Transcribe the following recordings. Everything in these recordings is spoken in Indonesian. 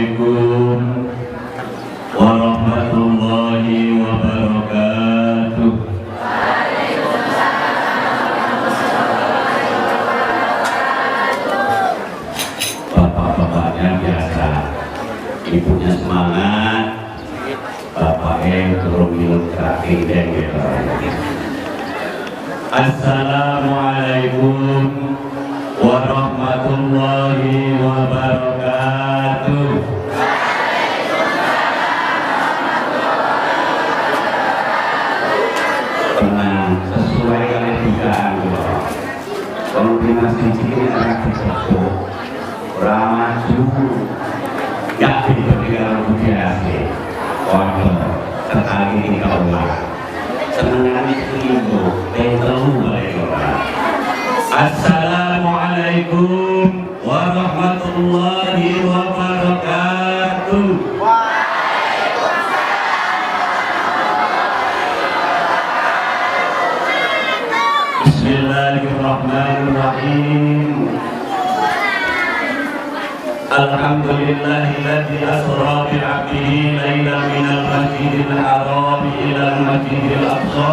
Assalamualaikum warahmatullahi wabarakatuh. Bapak-bapaknya biasa, ibunya semangat, bapaknya turun minum kaki dan gitu. Assalamualaikum warahmatullahi wabarakatuh. Tenang, sesuai kali dugaan. Kalau di masjid ini anak disebut ramaju, gak diberikan budaya. Waduh, sekali ini Allah. Senang itu ibu, Assalamualaikum warahmatullahi wabarakatuh. Bismillahirrahmanirrahim. Alhamdulillahilladzi asra bi'abdihi laylan minal masjidil haram ilal masjidil aqsa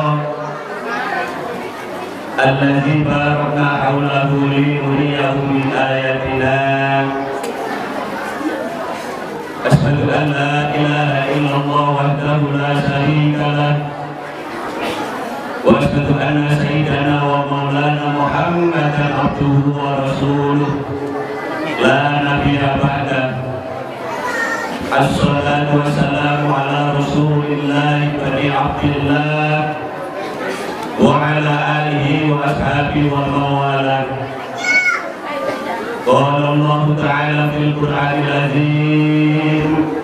alladzi barakna hawlahu linuriyahu min ayatina. Asyhadu an la ilaha illallah wahdahu la syarika lah wa asyhadu anna sayyidana wa maulana Muhammadan abduhu wa rasuluh la nabiyya ba'dah. Assalatu wassalamu ala rasulillah bani abdillah wa ala alihi wa ashabihi wa mawalah. Qala Allah ta'ala fil Qur'anil azim,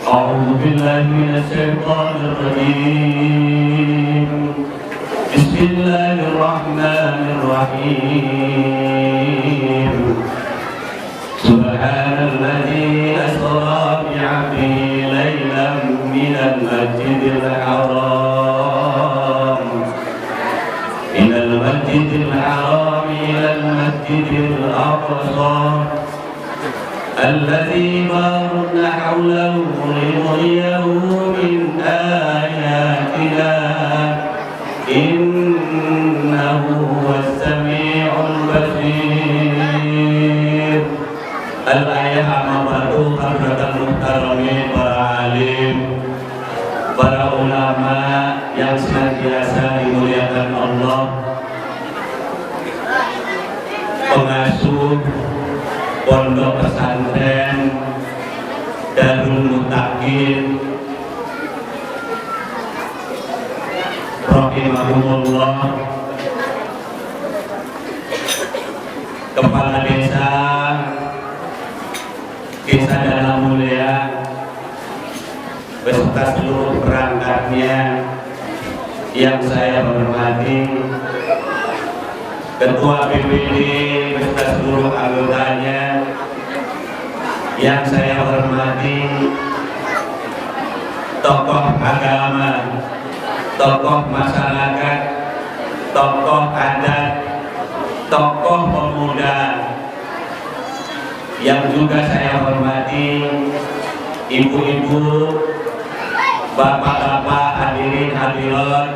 a'udzu billahi minasy syaithanir rajim. Bismillahirrahmanirrahim. Subhanalladzi asra bi'abdihi laylan minal masjidil haram ilal masjidil haram ilal masjidil aqsa alladzi barakna hawlahu linuriyahu min ayatina innahu huwas sami'ul basir. Al-ayah amabatu hadratan muhtarami para alim, para ulama yang senantiasa dimuliakan Allah, pengasuh pondok pesantren Darul Muttaqin rahimahumullah, kepala desa Desa Dana Mulia beserta seluruh perangkatnya yang saya hormati, Ketua BPD beserta seluruh anggotanya yang saya hormati, tokoh agama, tokoh masyarakat, tokoh adat, tokoh pemuda yang juga saya hormati, ibu-ibu, bapak-bapak, hadirin hadirat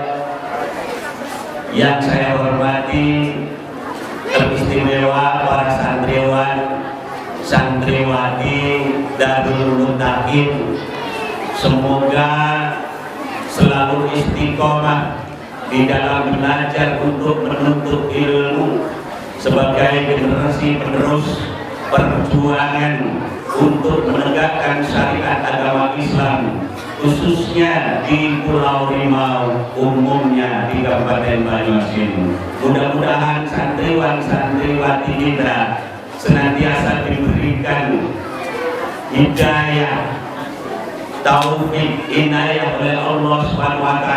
yang saya hormati, teristimewa para santriwan, santriwati Darul Muttaqin. Semoga selalu istiqomah di dalam belajar untuk menuntut ilmu sebagai generasi penerus perjuangan untuk menegakkan syariat agama Islam, khususnya di Pulau Rimau, umumnya di Kabupaten Banyumas ini. Mudah-mudahan santriwan-santriwati kita senantiasa diberikan hidayah, taufik, inayah oleh Allah SWT,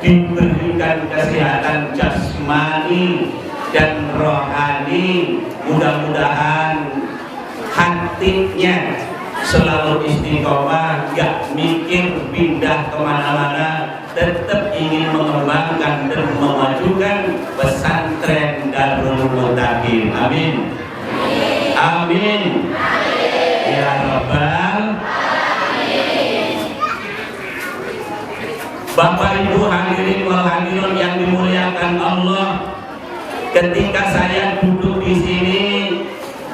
diberikan kesehatan jasmani dan rohani. Mudah-mudahan hatinya selalu istiqomah, gak mikir pindah kemana-mana, tetap ingin mengembangkan dan memajukan pesantren Darul Muttaqin. Amin. Amin. Ya Rabbal Bapak Ibu hadirin wal hadirin yang dimuliakan Allah, ketika saya duduk di sini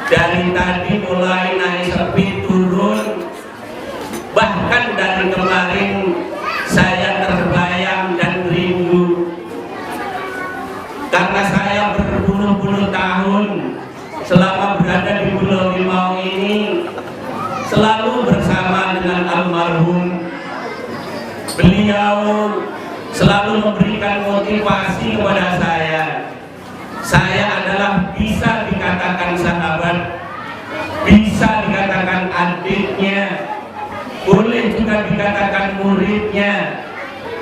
dari tadi mulai naik sepi turun, bahkan dari kemarin saya terbayang dan rindu karena saya berpuluh-puluh tahun selama berada di Pulau Rimau ini selalu bersama dengan almarhum. Beliau selalu memberikan motivasi kepada saya. Saya adalah bisa dikatakan sahabat, bisa dikatakan adiknya, boleh juga dikatakan muridnya,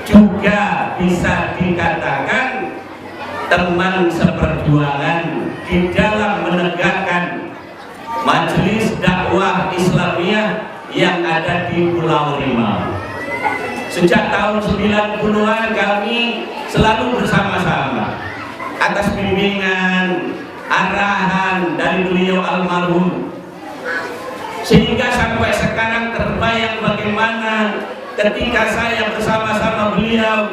juga bisa dikatakan teman seperjuangan di dalam menegakkan majelis dakwah Islamiyah yang ada di Pulau Rimau. Sejak tahun 90-an kami selalu bersama-sama atas bimbingan, arahan dari beliau almarhum, sehingga sampai sekarang terbayang bagaimana ketika saya bersama-sama beliau,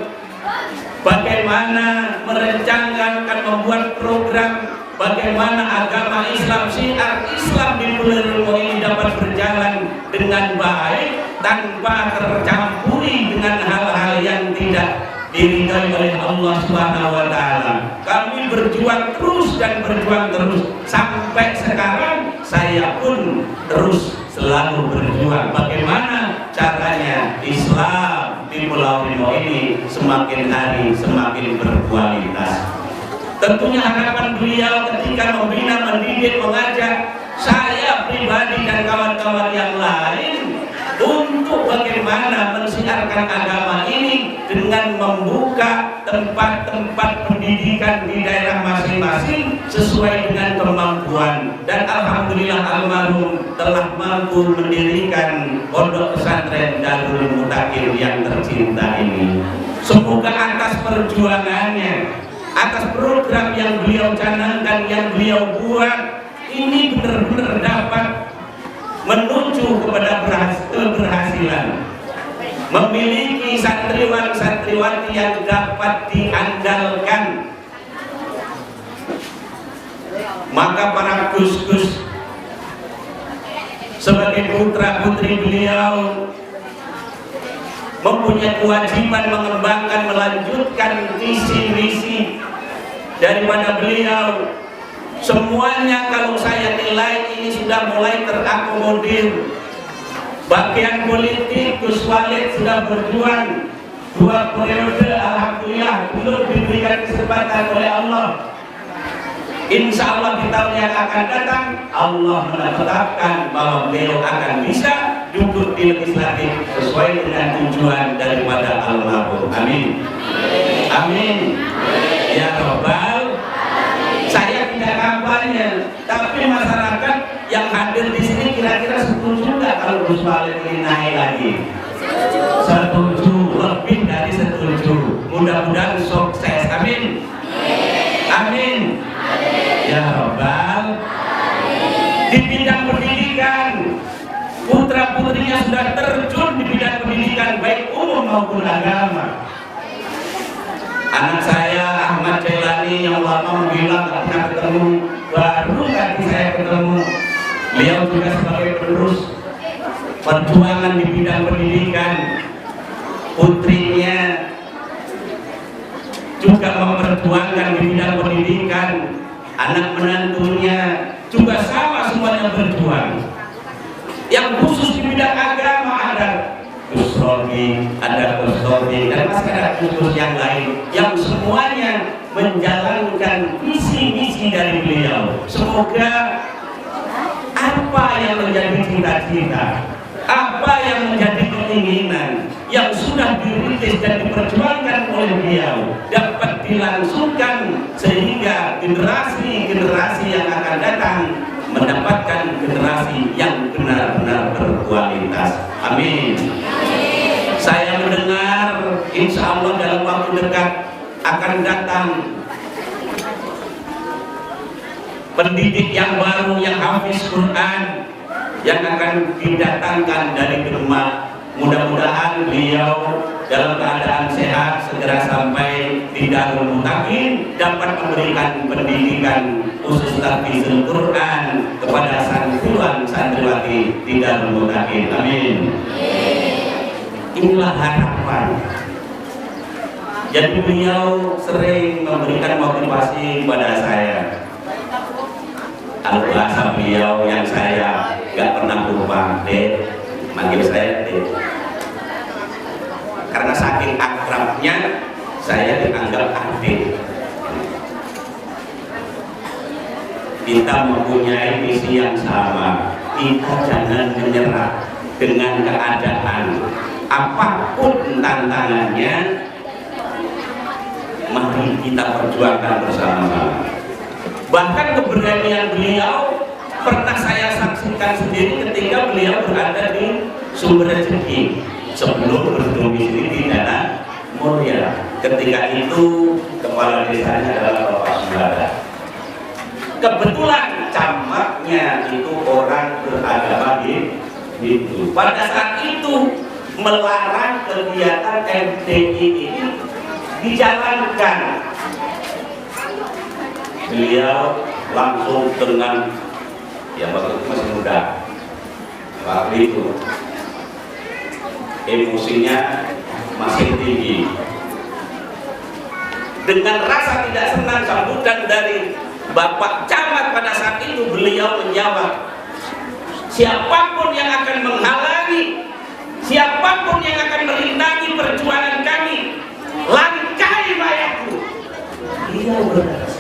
bagaimana merencanakan membuat program bagaimana agama Islam, syiar Islam di Pulau Rimau ini dapat berjalan dengan baik tanpa tercampuri dengan hal-hal yang tidak diridhai oleh Allah Subhanahu wa taala. Kami berjuang terus dan berjuang terus sampai sekarang. Saya pun terus selalu berjuang bagaimana caranya Islam di Pulau Rimau ini semakin hari semakin berkualitas. Tentunya harapan beliau ketika membina, mendidik, mengajak saya pribadi dan kawan-kawan yang lain untuk bagaimana mensiarkan agama ini dengan membuka tempat-tempat pendidikan di daerah masing-masing sesuai dengan kemampuan. Dan alhamdulillah almarhum telah mampu mendirikan pondok pesantren Darul Mutakin yang tercinta ini. Semoga atas perjuangannya, atas program yang beliau canangkan, yang beliau buat, ini benar-benar dapat menuju kepada keberhasilan, memiliki santriwan-santriwati yang dapat diandalkan. Maka para gus-gus sebagai putra-putri beliau mempunyai kewajiban mengembangkan, melanjutkan visi-misi daripada beliau. Semuanya kalau saya nilai ini sudah mulai terakomodir. Bagian politik Gus Walid sudah berjuang 2 periode, alhamdulillah belum diberikan kesempatan oleh Allah. Insya Allah di tahun yang akan datang Allah menetapkan bahwa beliau akan bisa duduk di legislatif sesuai dengan tujuan daripada almarhum. Amin. Amin. Ya Rabbal. Saya tidak kampanye, tapi masyarakat yang hadir di sini kira-kira setuju nggak kalau Gus Walid ini naik lagi? Setuju, lebih dari setuju. Mudah-mudahan sukses. Amin. Amin. Ya Rabbal. Di bidang pendidikan, putra-putrinya sudah terjun di bidang pendidikan baik umum maupun agama. Anak saya Ahmad Jailani yang lama bilang gak pernah ketemu, baru tadi saya ketemu. Beliau juga sebagai penerus perjuangan di bidang pendidikan. Putrinya juga memperjuangkan di bidang pendidikan. Anak menantunya juga sama, semuanya berjuang. Yang khusus di bidang agama ada Gus Rogi, ada Gus Rogi, dan masih ada khusus yang lain yang semuanya menjalankan visi-visi dari beliau. Semoga apa yang menjadi cita-cita, apa yang menjadi keinginan yang sudah dirintis dan diperjuangkan oleh beliau dapat dilangsungkan sehingga generasi-generasi yang akan datang mendapatkan generasi yang benar-benar berkualitas. Amin. Saya mendengar insya Allah dalam waktu dekat akan datang pendidik yang baru yang hafiz Quran yang akan didatangkan dari Demak. Mudah-mudahan beliau dalam keadaan sehat segera sampai di Darul Mutakin, dapat memberikan pendidikan khusus tahfizul Quran kepada santriwan santriwati di Darul Mutakin. Amin. Inilah harapan. Jadi beliau sering memberikan motivasi kepada saya. Kalau bahasa beliau yang saya nggak pernah lupa, Dek, manggil saya Dek. Karena saking akrabnya saya dianggap adik. Kita mempunyai misi yang sama. Kita jangan menyerah dengan keadaan. Apapun tantangannya, mari kita perjuangkan bersama-sama. Bahkan keberanian beliau pernah saya saksikan sendiri ketika beliau berada di Sumber Rezeki sebelum berdomisili di Tanah Mulia. Ketika itu kepala desanya adalah Bapak Sembada. Kebetulan camatnya itu orang beragama Hindu. Pada saat itu melarang kegiatan MTI ini dijalankan. Beliau langsung dengan, ya waktu itu masih muda, waktu itu emosinya masih tinggi. Dengan rasa tidak senang sambutan dari Bapak Camat pada saat itu, beliau menjawab, siapapun yang akan menghalangi, siapapun yang akan merintangi perjuangan kami, langkai mayatku. Beliau berkata,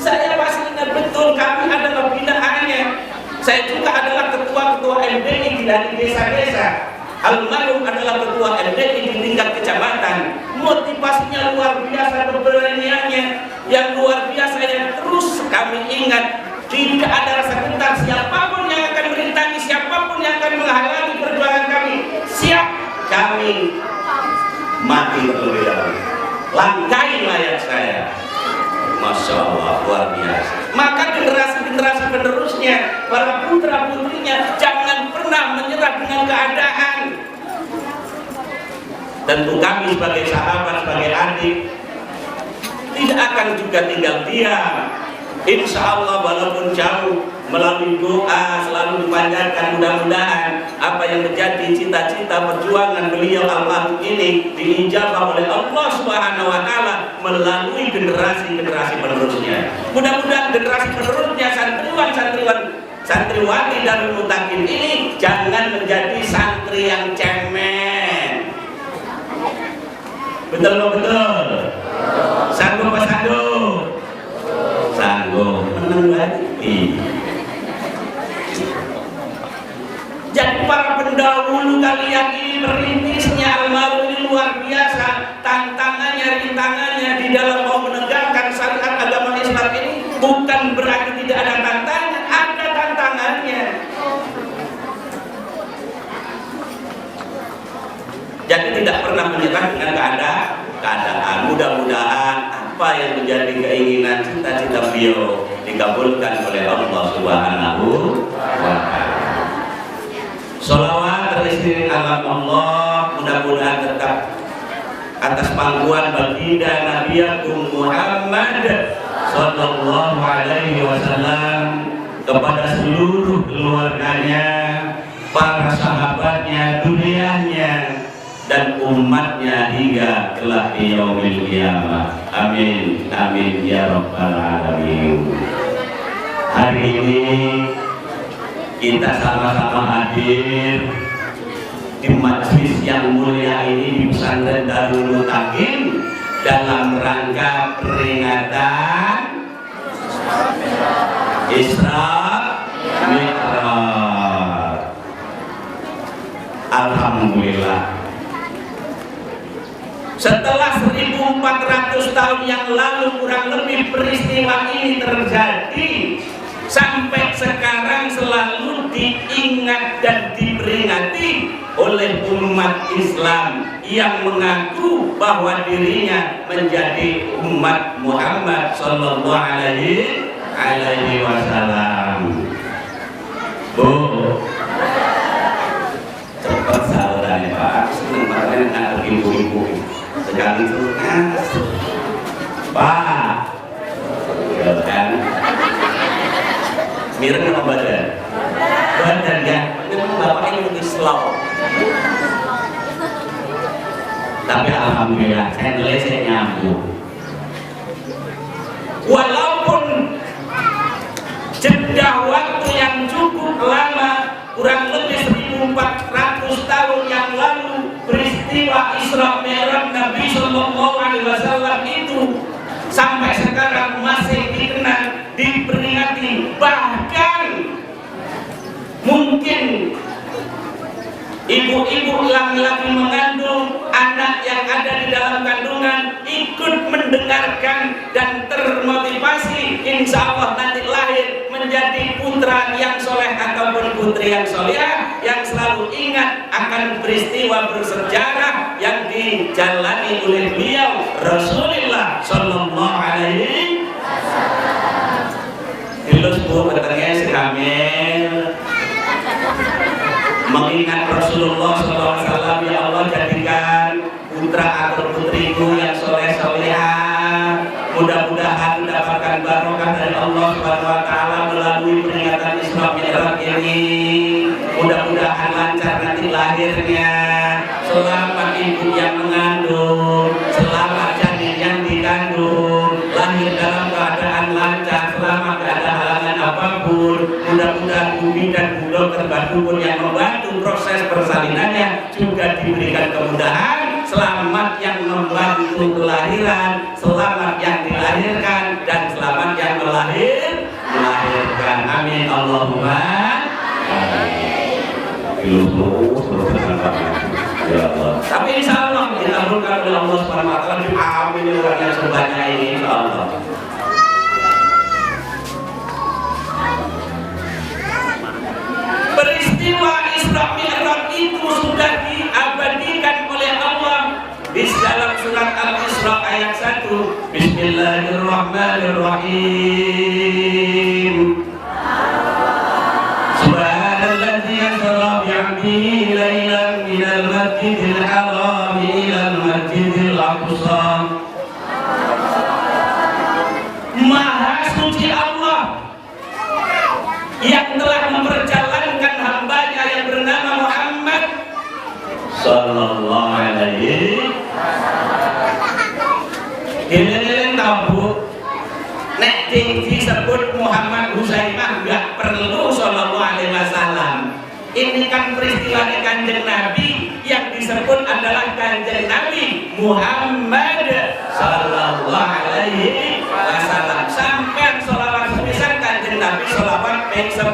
saya masih ingat betul, kami adalah binaannya. Saya juga adalah ketua-ketua MDI dari desa-desa. Almarhum adalah ketua MDI di tingkat kecamatan. Motivasinya luar biasa, keberaniannya yang luar biasa yang terus kami ingat. Tidak ada rasa gentar, siapapun yang akan merintangi, siapapun yang akan menghalangi perjuangan kami, siap kami mati terlebih dahulu. Langkai mayat saya. Masya Allah, luar biasa. Maka generasi-generasi penerusnya, para putra-putrinya, jangan pernah menyerah dengan keadaan. Tentu kami sebagai sahabat, sebagai adik, tidak akan juga tinggal diam. Insya Allah walaupun jauh, melalui doa selalu dipanjatkan, mudah-mudahan apa yang menjadi cita-cita perjuangan beliau almarhum ini diijabah oleh Allah Subhanahu wa Ta'ala melalui generasi-generasi penerusnya. Mudah-mudahan generasi penerusnya, santriwati dan mutakin ini jangan menjadi santri yang cemen. Betul. Sanggup apa sanggup? Sanggup. Menang lagi. Jadi para pendahulu kalian ini merintisnya almarhum ini luar biasa. Tantangannya, rintangannya di dalam mau menegakkan syariat agama Islam ini bukan berarti tidak ada tantangan, ada tantangannya. Jadi tidak pernah menyerah dengan keadaan. Mudah-mudahan apa yang menjadi keinginan cita-cita beliau dikabulkan oleh Allah Subhanahu wa Ta'ala. Sholawat teristiring alam Allah, mudah-mudahan tetap atas pangkuan baginda Nabiyakum Muhammad Sallallahu Alaihi Wasallam kepada seluruh keluarganya, para sahabatnya, dunianya, dan umatnya hingga kelak di yaumil qiyamah. Amin, amin ya rabbal alamin. Hari ini kita sama-sama hadir di majlis yang mulia ini di pesantren Darul Mutakin dalam rangka peringatan Isra Mi'raj. Alhamdulillah, setelah 1400 tahun yang lalu kurang lebih peristiwa ini terjadi, sampai sekarang selalu diingat dan diperingati oleh umat Islam yang mengaku bahwa dirinya menjadi umat Muhammad Sallallahu Alaihi Wasallam. Bu, cepat saudara dengan ibu-ibu sekali itu Pak ya kan mirip sama badan ya memang bapaknya mungkin slow tapi alhamdulillah saya nyambung walaupun jeda waktu yang cukup lama kurang lebih 1400 tahun yang lalu peristiwa Isra Mi'raj Nabi Sallallahu Alaihi Wasallam itu sampai sekarang masih dikenang, diperingati, bahkan mungkin ibu-ibu laki-laki mengandung anak yang ada di dalam kandungan ikut mendengarkan dan termotivasi insya Allah nanti lahir menjadi putra yang soleh ataupun putri yang solehah yang selalu ingat akan peristiwa bersejarah yang dijalani oleh beliau Rasulullah Sallallahu Alaihi Wasallam. Ilus bu katanya si hamil mengingat Rasulullah SAW, ya Allah jadikan putra atau putriku yang soleh solehah, mudah-mudahan mendapatkan barokah dari Allah SWT melalui peringatan Isra Mi'raj ini, mudah-mudahan lancar nanti lahirnya, selamat ibu yang mengandung, selamat janin yang dikandung, lahir dalam keadaan lancar, selamat tidak ada halangan apapun, mudah-mudahan bumi dan dokter dukun yang membantu proses persalinannya juga diberikan kemudahan, selamat yang membantu kelahiran, selamat yang dilahirkan dan selamat yang melahirkan. Amin Allahumma amin. Ya Allah. Tapi insya Allah dikabulkan oleh Allah Subhanahu Wa Taala. Amin orang yang sebanyak ini insya Allah. Peristiwa Isra Mi'raj itu sudah diabadikan oleh Allah di dalam surat Al-Isra ayat 1. Bismillahirrahmanirrahim. Subhanalladzi asra bi'abdihi lailan minal masjidil haram ilal masjidil aqsa. Maha suci Allah yang telah memperjalankan hambanya yang bernama Muhammad Sallallahu Alaihi Wasallam. Ini tahu, nek disebut Muhammad Husaimah nggak perlu Sallallahu Alaihi Wasallam. Ini kan peristiwa Kanjeng Nabi, yang disebut adalah Kanjeng Nabi Muhammad Sallallahu Alaihi Wasallam. Sampai sholawat semisal Kanjeng Nabi sholawat ping 10.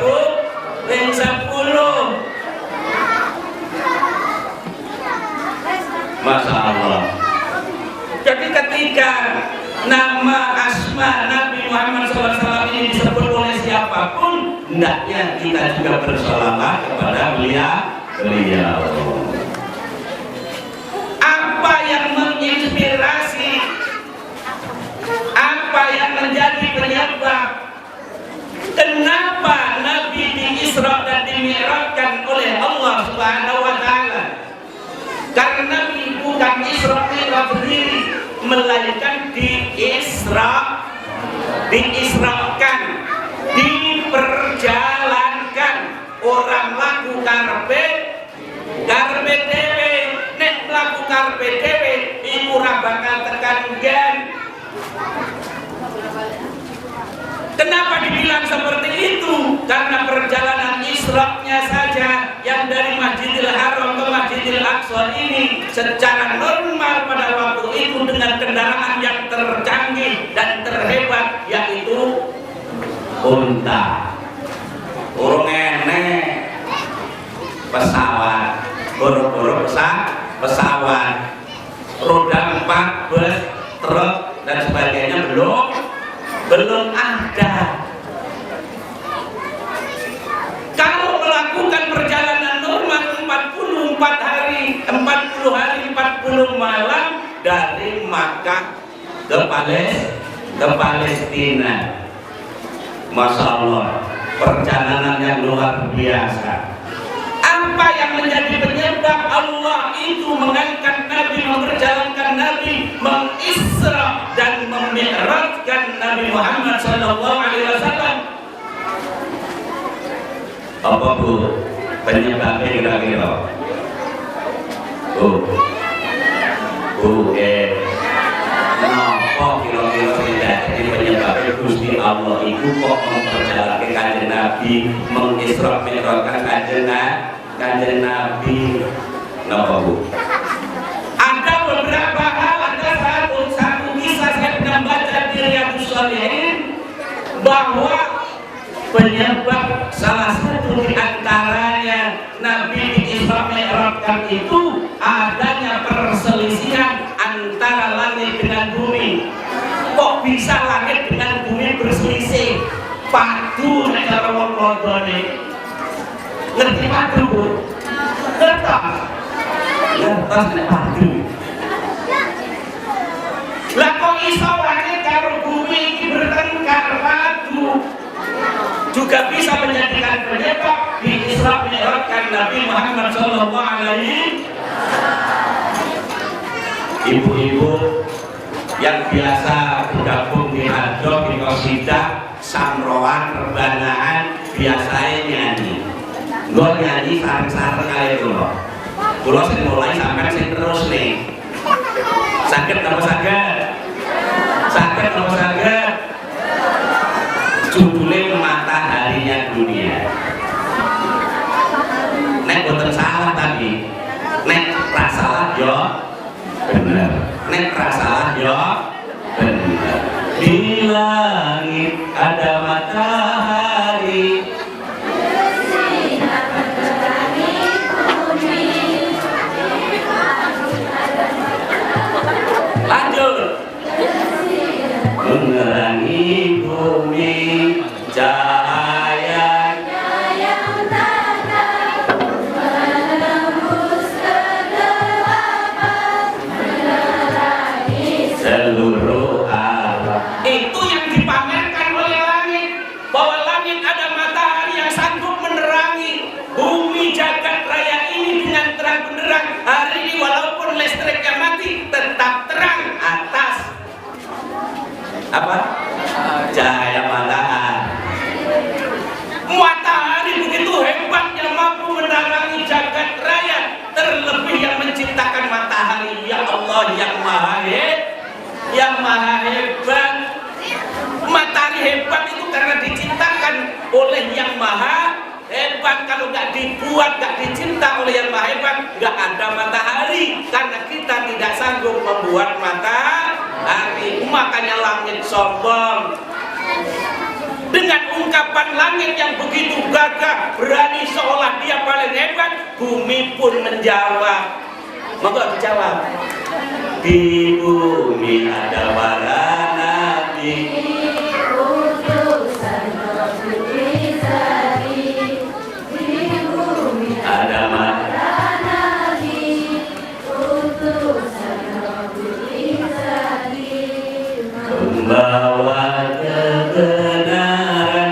Masya Allah. Jadi ketika nama asma Nabi Muhammad SAW ini disebut oleh siapapun, hendaknya kita juga bersolawat kepada beliau. Apa yang menginspirasi, apa yang menjadi penyebab kenapa Nabi di-Isra dan di-Mi'rajkan oleh Allah Subhanahu wa Ta'ala? Karena bukan Isra Mi'raj sendiri, melainkan diisrakan, diperjalankan. Orang laku karpe dewe, nek laku karpe dewe, iku ora bakal tekan gen. Kenapa dibilang seperti itu? Karena perjalanan Isra-nya saja yang dari Masjidil Haram ke Masjidil Aqsa ini secara normal pada waktu itu dengan kendaraan yang tercanggih dan terhebat, yaitu unta. Urung enek pesawat, boro-boro pesawat, roda 4 bus, truk dan sebagainya belum ada. Kalau melakukan perjalanan normal 40 hari 40 malam dari Makkah ke Palestina, Masya Allah, perjalanan yang luar biasa. Apa apa yang menjadi penyebab Allah itu mengangkat Nabi, memperjalankan Nabi, mengisra dan memi'rajkan Nabi Muhammad sallallahu alaihi wasallam? Apa Bu penyebabnya kira-kira? Napa kira-kira tidak jadi penyebabnya Gusti Allah itu kok memperjalankan kanjeng Nabi, mengisra mi'rajkan kanjeng Nabi? Napa Bu? Ada beberapa hal, ada satu kisah saya pernah baca di Riyadhus Shalihin bahwa penyebab salah satu di antaranya Nabi diisra mi'rajkan itu adanya perselisihan antara langit dengan bumi. Kok bisa langit dengan bumi berselisih? Padu nek cara wong lodone. Ngerti padu Bu? Ngertos. Ngertos nek padu. Lah kok iso langit karo bumi iki bertengkar padu? Juga bisa menjadikan penyebab diisra mi'rajkan Nabi Muhammad sallallahu alaihi ibu-ibu yang biasa bergabung di hadroh, di qasidah, samroan, rebanahan, biasanya nyanyi. Gue nyanyi sareng-sareng kali itu loh. Kulo sing mulai sampai sing terus nih. Sakit apa sakit? Sakit apa sakit? Judulnya Mataharinya Dunia. Nek boten salah tadi. Nek rasalah yo bener. Nek rasalah yo bener. Di langit ada matahari. Lanjut. Menerangi bumi cahayanya yang tak menembus kegelapan, menerangi seluruh alam. Itu yang dipamerkan oleh langit, bahwa langit ada matahari yang sanggup menerangi bumi jagat raya ini dengan terang benderang. Hari ini walaupun listriknya mati tetap terang atas apa? Cahaya matahari begitu hebatnya mampu menerangi jagat raya, terlebih yang menciptakan matahari ya Allah yang maha hebat. Matahari hebat itu karena diciptakan oleh yang maha hebat. Kalau nggak dibuat, nggak dicipta oleh yang maha hebat, nggak ada matahari, karena kita tidak sanggup membuat matahari. Makanya langit sombong dengan ungkapan langit yang begitu gagah, berani, seolah dia paling hebat. Bumi pun menjawab. Monggo dijawab. Di bumi ada para nabi, ada membawa kebenaran.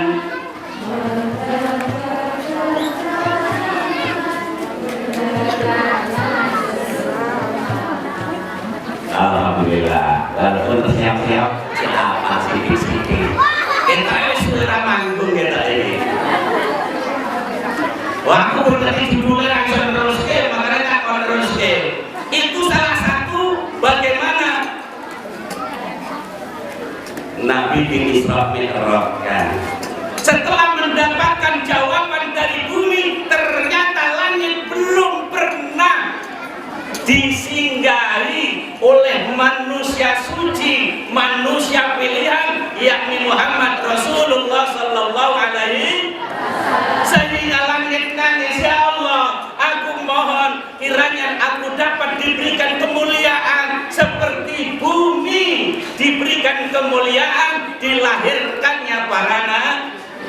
Alhamdulillah. Walaupun siap-siap siapa sedikit-sedikit. Kita sudah manggung kita ini. Wah, aku berarti judulnya langsung terus makanya tak kalau terus itu salah satu bagaimana Nabi diisra mi'rajkan. Setelah mendapatkan jawaban dari bumi, ternyata langit belum pernah disinggahi oleh manusia suci, manusia pilihan, yakni Muhammad Rasulullah sallallahu alaihi. Sehingga langit nangis, ya Allah, aku mohon kiranya aku dapat diberikan kemuliaan seperti bumi diberikan kemuliaan dilahirkannya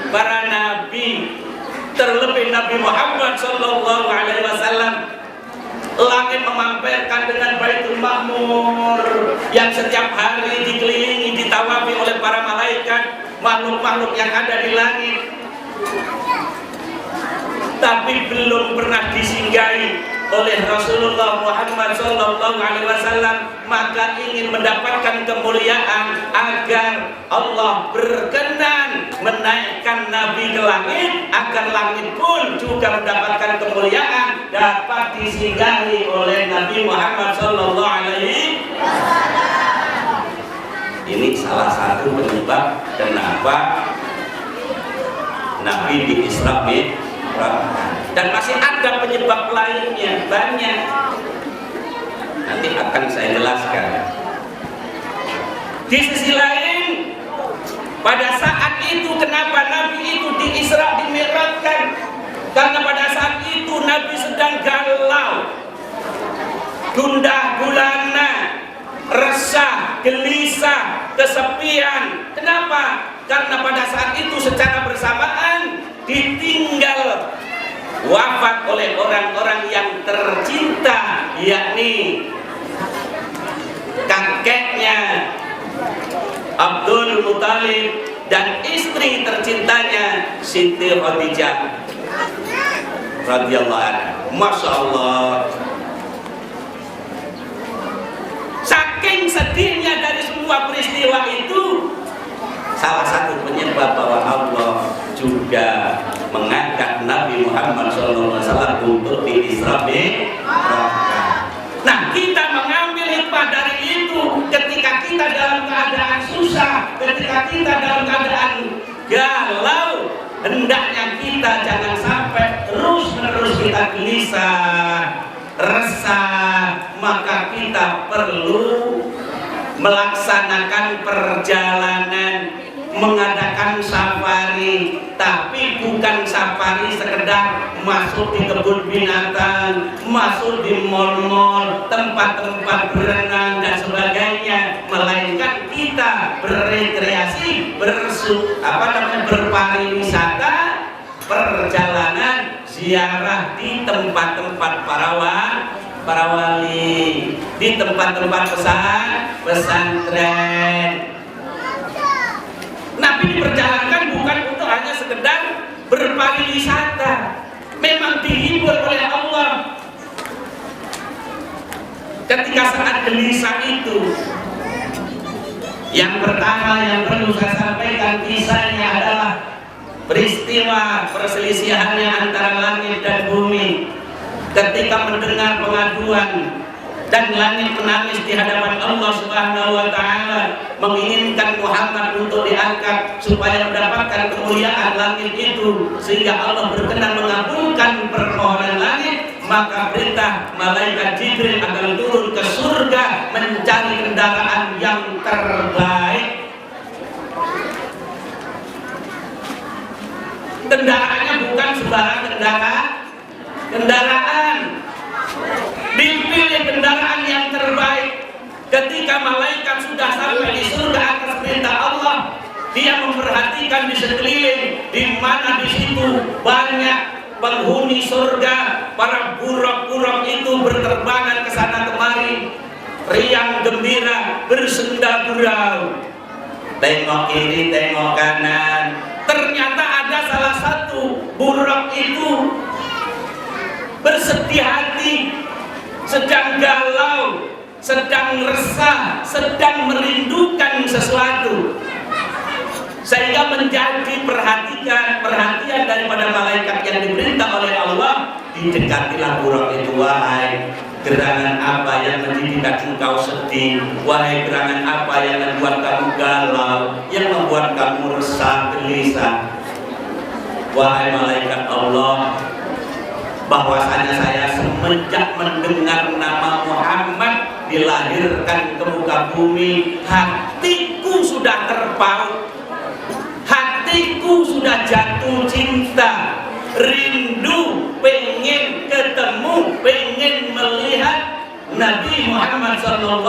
para nabi, terlebih Nabi Muhammad sallallahu alaihi wasallam. Langit memamerkan dengan Baitul Ma'mur yang setiap hari dikelilingi, ditawafi oleh para malaikat, makhluk-makhluk yang ada di langit. tapi belum pernah disinggahi oleh Rasulullah Muhammad SAW, maka ingin mendapatkan kemuliaan agar Allah berkenan menaikkan Nabi ke langit, agar langit pun juga mendapatkan kemuliaan, dapat disinggahi oleh Nabi Muhammad SAW. Ini salah satu penyebab kenapa Nabi di Isra Mi'raj. Dan masih ada penyebab lainnya, banyak. Nanti akan saya jelaskan. Di sisi lain, pada saat itu kenapa Nabi itu di Isra di-Mi'rajkan? Karena pada saat itu Nabi sedang galau, gundah gulana, resah, gelisah, kesepian. Kenapa? Karena pada saat itu secara bersamaan ditinggal wafat oleh orang-orang yang tercinta, yakni kakeknya Abdul Muthalib dan istri tercintanya Siti Khadijah radhiyallahu anha. Masya Allah, saking sedihnya dari semua peristiwa itu, salah satu penyebab bahwa Allah juga mengangkat Nabi Muhammad SAW untuk di Isra Mi'raj. Nah, kita mengambil hikmah dari itu. Ketika kita dalam keadaan susah, ketika kita dalam keadaan galau, hendaknya kita jangan sampai terus-menerus kita gelisah, resah. Maka kita perlu melaksanakan perjalanan, mengadakan safari, tapi bukan safari sekedar masuk di kebun binatang, masuk di mal-mal, tempat-tempat berenang dan sebagainya, melainkan kita berrekreasi, berpariwisata, perjalanan ziarah di tempat-tempat para wali, di tempat-tempat pesantren. Nabi diperjalankan bukan untuk hanya sekedar berpariwisata, memang dihibur oleh Allah. Ketika saat gelisah itu, yang pertama yang perlu saya sampaikan kisahnya adalah peristiwa perselisihannya antara langit dan bumi. Ketika mendengar pengaduan dan langit menangis di hadapan Allah Subhanahu wa Ta'ala, menginginkan Muhammad untuk diangkat supaya mendapatkan kemuliaan langit itu, sehingga Allah berkenan mengabulkan permohonan langit, maka perintah malaikat Jibril akan turun ke surga mencari kendaraan yang terbaik. Kendaraannya bukan sembarang kendaraan, dipilih kendaraan yang terbaik. Ketika malaikat sudah sampai di surga atas perintah Allah, dia memperhatikan di sekeliling, di mana di situ banyak penghuni surga. Para buruk-buruk itu berterbangan ke sana kemari, riang gembira, bersenda gurau, tengok kiri, tengok kanan. Ternyata ada salah satu buruk itu bersedih hati, sedang galau, sedang resah, sedang merindukan sesuatu, sehingga menjadi perhatian daripada malaikat yang diperintah oleh Allah. Didekatilah buruk itu, wahai gerangan apa yang menjadikan engkau sedih, wahai gerangan apa yang membuat kamu galau, yang membuat kamu resah, gelisah. Wahai malaikat Allah, bahwasanya saya semenjak mendengar nama Muhammad dilahirkan ke muka bumi, hatiku sudah terpaut, hatiku sudah jatuh cinta, rindu, pengen ketemu, pengen melihat Nabi Muhammad SAW.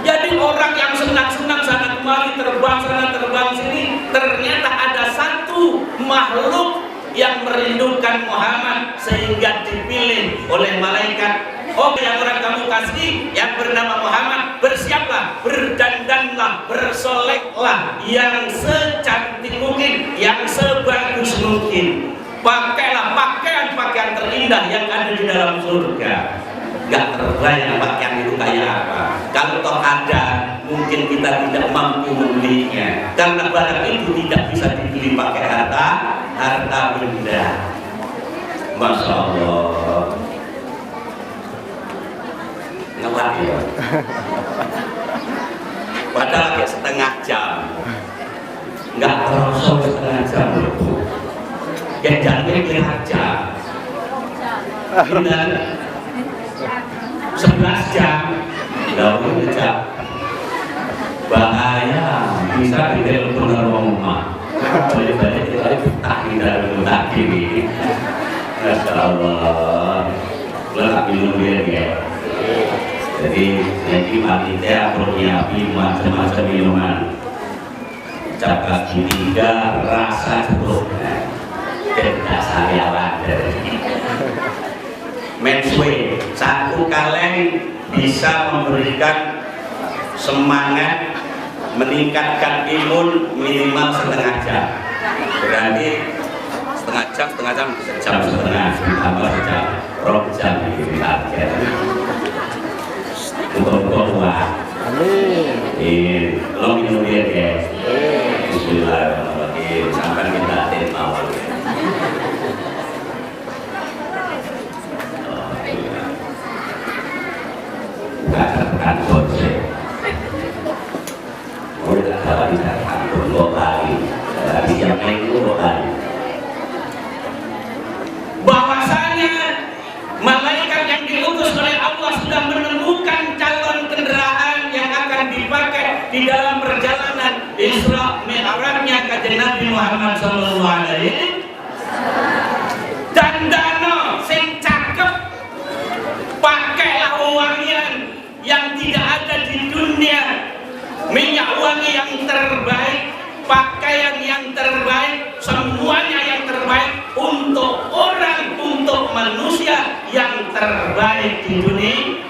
Jadi orang yang senang-senang sana kemari, terbang sana terbang sini, ternyata ada satu makhluk yang merindukan Muhammad sehingga dipilih oleh malaikat. Oh, yang orang kamu kasih yang bernama Muhammad, bersiaplah, berdandanlah, bersoleklah yang secantik mungkin, yang sebagus mungkin. pakailah pakaian terindah yang ada di dalam surga. Gak terbayang pakaian itu kayak apa. Kalau toh ada, mungkin kita tidak mampu membelinya, karena barang itu tidak bisa dibeli pakai harta benda. Masya Allah. Ngewat ya. Padahal kayak setengah jam, nggak terasa setengah jam loh. Yang jamnya kira jam. Benar. 11 jam, nggak boleh jam. Bahaya, bisa ditelepon rumah. Balik-balik kita tahin dari kiri. Masya Allah. Lengkap minum ya. Jadi nanti panitia menyiapkan macam-macam minuman. Cap kaki 3 rasa jeruk. Tidak saya wadah. Menswe, satu kaleng bisa memberikan semangat, meningkatkan imun minimal setengah jam. Berarti setengah jam, jam setengah, tambah jam, roh jam ini target. Untuk kuat. Amin. Tolong minum dia guys. Bismillahirrahmanirrahim. Sampai kita terima. Kantor saya, tidak dapat di kantor 2 kali, dari yang lain 2 kali. Bahwasanya malaikat yang diutus oleh Allah sudah menemukan calon kendaraan yang akan dipakai di dalam perjalanan Isra Mi'rajnya kanjeng Nabi Muhammad SAW. Dan dano sing cakep, pakailah wangian yang tidak ada di dunia, minyak wangi yang terbaik, pakaian yang terbaik, semuanya yang terbaik untuk orang, untuk manusia yang terbaik di dunia.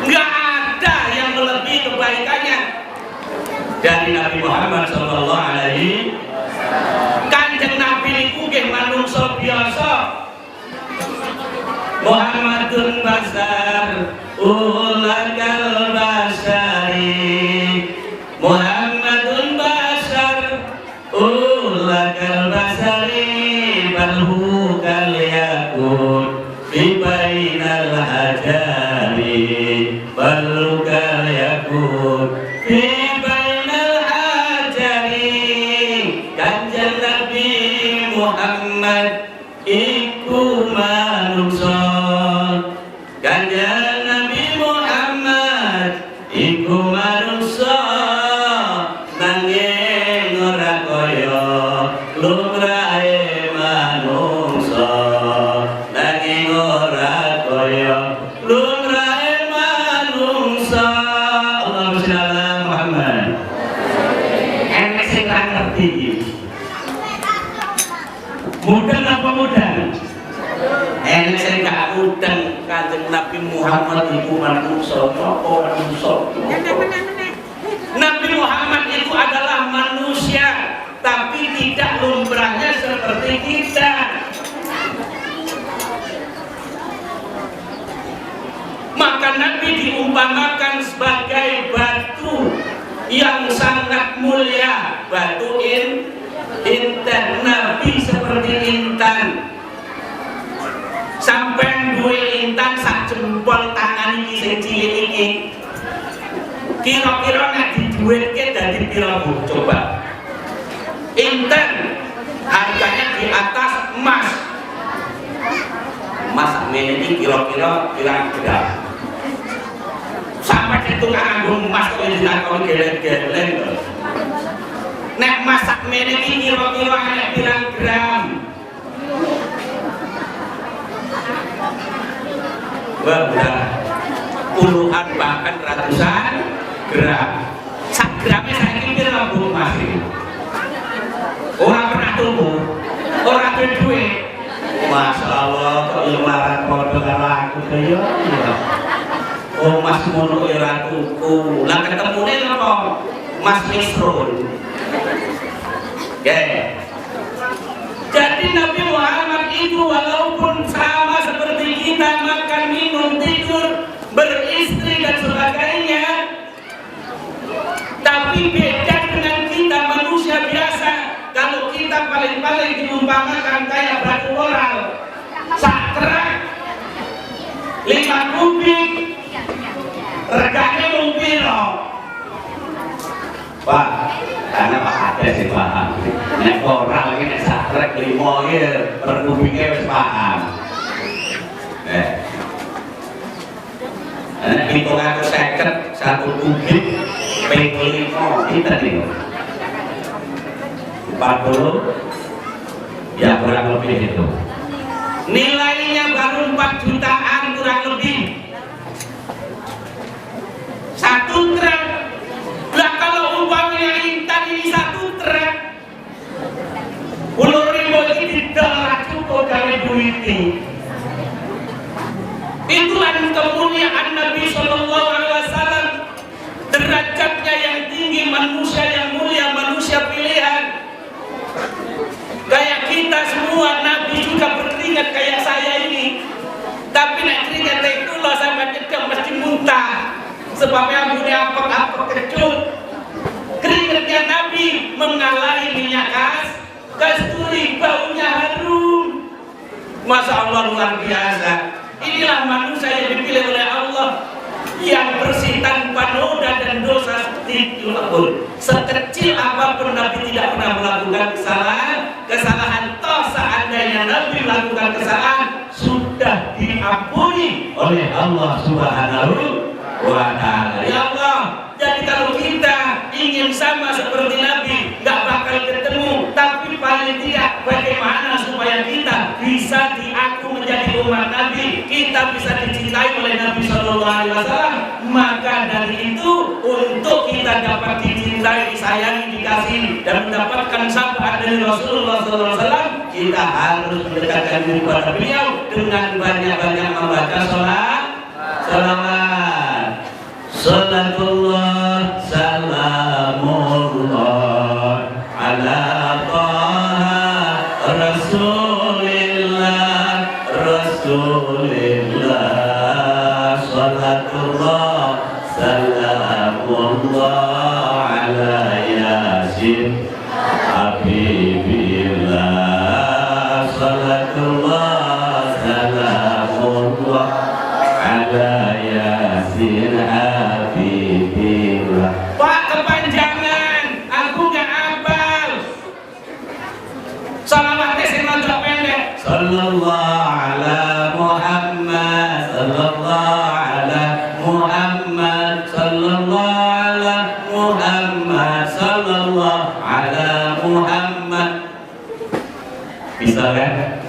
Nggak ada yang melebihi kebaikannya dari Nabi Muhammad SAW. Kanjeng Nabi niku nggih manungsa biasa. Muhammadun basar ulakal basari, Muhammadun basar ulakal basari, balhu kal yakun fi bainal hajari, balhu kal yakun fi bainal hajari. Kanjeng Nabi Muhammad iku manungsa, kanjeng Nabi Muhammad iku manungsa, nanging ora kaya lumrahe manungsa, nanging ora kaya lumrahe manungsa. Allahumma sholli ala Muhammad. Enek sing ra ngerti iki. Mudeng apa mudeng? Enek sing gak mudeng. Kanjeng Nabi Muhammad itu manusia, apa manusia? Nabi Muhammad itu adalah manusia, tapi tidak lumrahnya seperti kita. Maka Nabi diumpamakan sebagai batu yang sangat mulia, batu intan. Nabi seperti intan. Sampai gue intan sak jempol tangan ini sing cilik iki. Kira-kira nek diduitke dadi pira, Bu? Coba. Intan harganya di atas emas. Emas ini kira-kira pirang gram. Sampai ditukang nganggo emas kok ditakoni geleng-geleng. Nek masak mene iki kira-kira ana pirang gram? Wah, puluhan bahkan ratusan gram. Sak gramnya saiki pira, Bu Mas? Ora pernah tuku, ora duwe. Masya Allah, kok ilaran padha karo aku kaya. Oh, Mas ngono ora tuku. Lah ketemune napa? Mas Misrun. Oke. Jadi Nabi Muhammad itu walaupun sama seperti kita, makan, minum, tidur, beristri dan sebagainya, tapi beda dengan kita manusia biasa. Kalau kita paling-paling diumpamakan kayak batu oral, sakrak 5 kubik, regane mung piro? Pak, karena Pak ada sih paham. Nek oral iki nek sakrak 5 iki per kubike wis paham. Nek 750 1 kubik ping 5 kita nih. 40 ya kurang lebih itu. Nilainya baru 4 jutaan kurang lebih. 1 truk. Lah kalau umpamanya Intan ini 1 truk, 10.000 ini tidak cukup dari duit ini. Itulah kemuliaan Nabi Sallallahu Alaihi Wasallam, derajatnya yang tinggi, manusia yang mulia, manusia pilihan. Kayak kita semua, Nabi juga berkeringat kayak saya ini. Tapi nek keringat itu loh sampai cedek mesti muntah. Sebabnya punya apa-apa kecut. Keringatnya Nabi mengalahi minyak kasturi, baunya harum. Masya Allah luar biasa. Inilah manusia yang dipilih oleh Allah, yang bersih tanpa noda dan dosa sedikit pun. Sekecil apapun Nabi tidak pernah melakukan kesalahan. Toh seandainya Nabi melakukan kesalahan, sudah diampuni oleh Allah Subhanahu wa Ta'ala. Ya Allah, jadi kalau kita ingin sama seperti Nabi, nggak bakal ketemu. Tapi paling tidak bagaimana supaya kita bisa diaku menjadi umat Nabi, kita bisa dicintai oleh Nabi Sallallahu Alaihi Wasallam. Maka dari itu, untuk kita dapat dicintai, disayangi, dikasihi, dan mendapatkan syafaat dari Rasulullah Sallallahu Alaihi Wasallam, kita harus mendekatkan diri kepada beliau dengan banyak-banyak membaca salawat. Salatullah salamullah ala taha rasulillah rasulillah. Salatullah salamullah ala yasin habibillah. Salatullah salamullah ala yasin habibillah. Pak, kepanjangan, aku nggak hafal. Salawatnya sing rada pendek. Sallallahu ala Muhammad, sallallahu ala Muhammad, sallallahu ala Muhammad, sallallahu ala Muhammad. Bisa kan?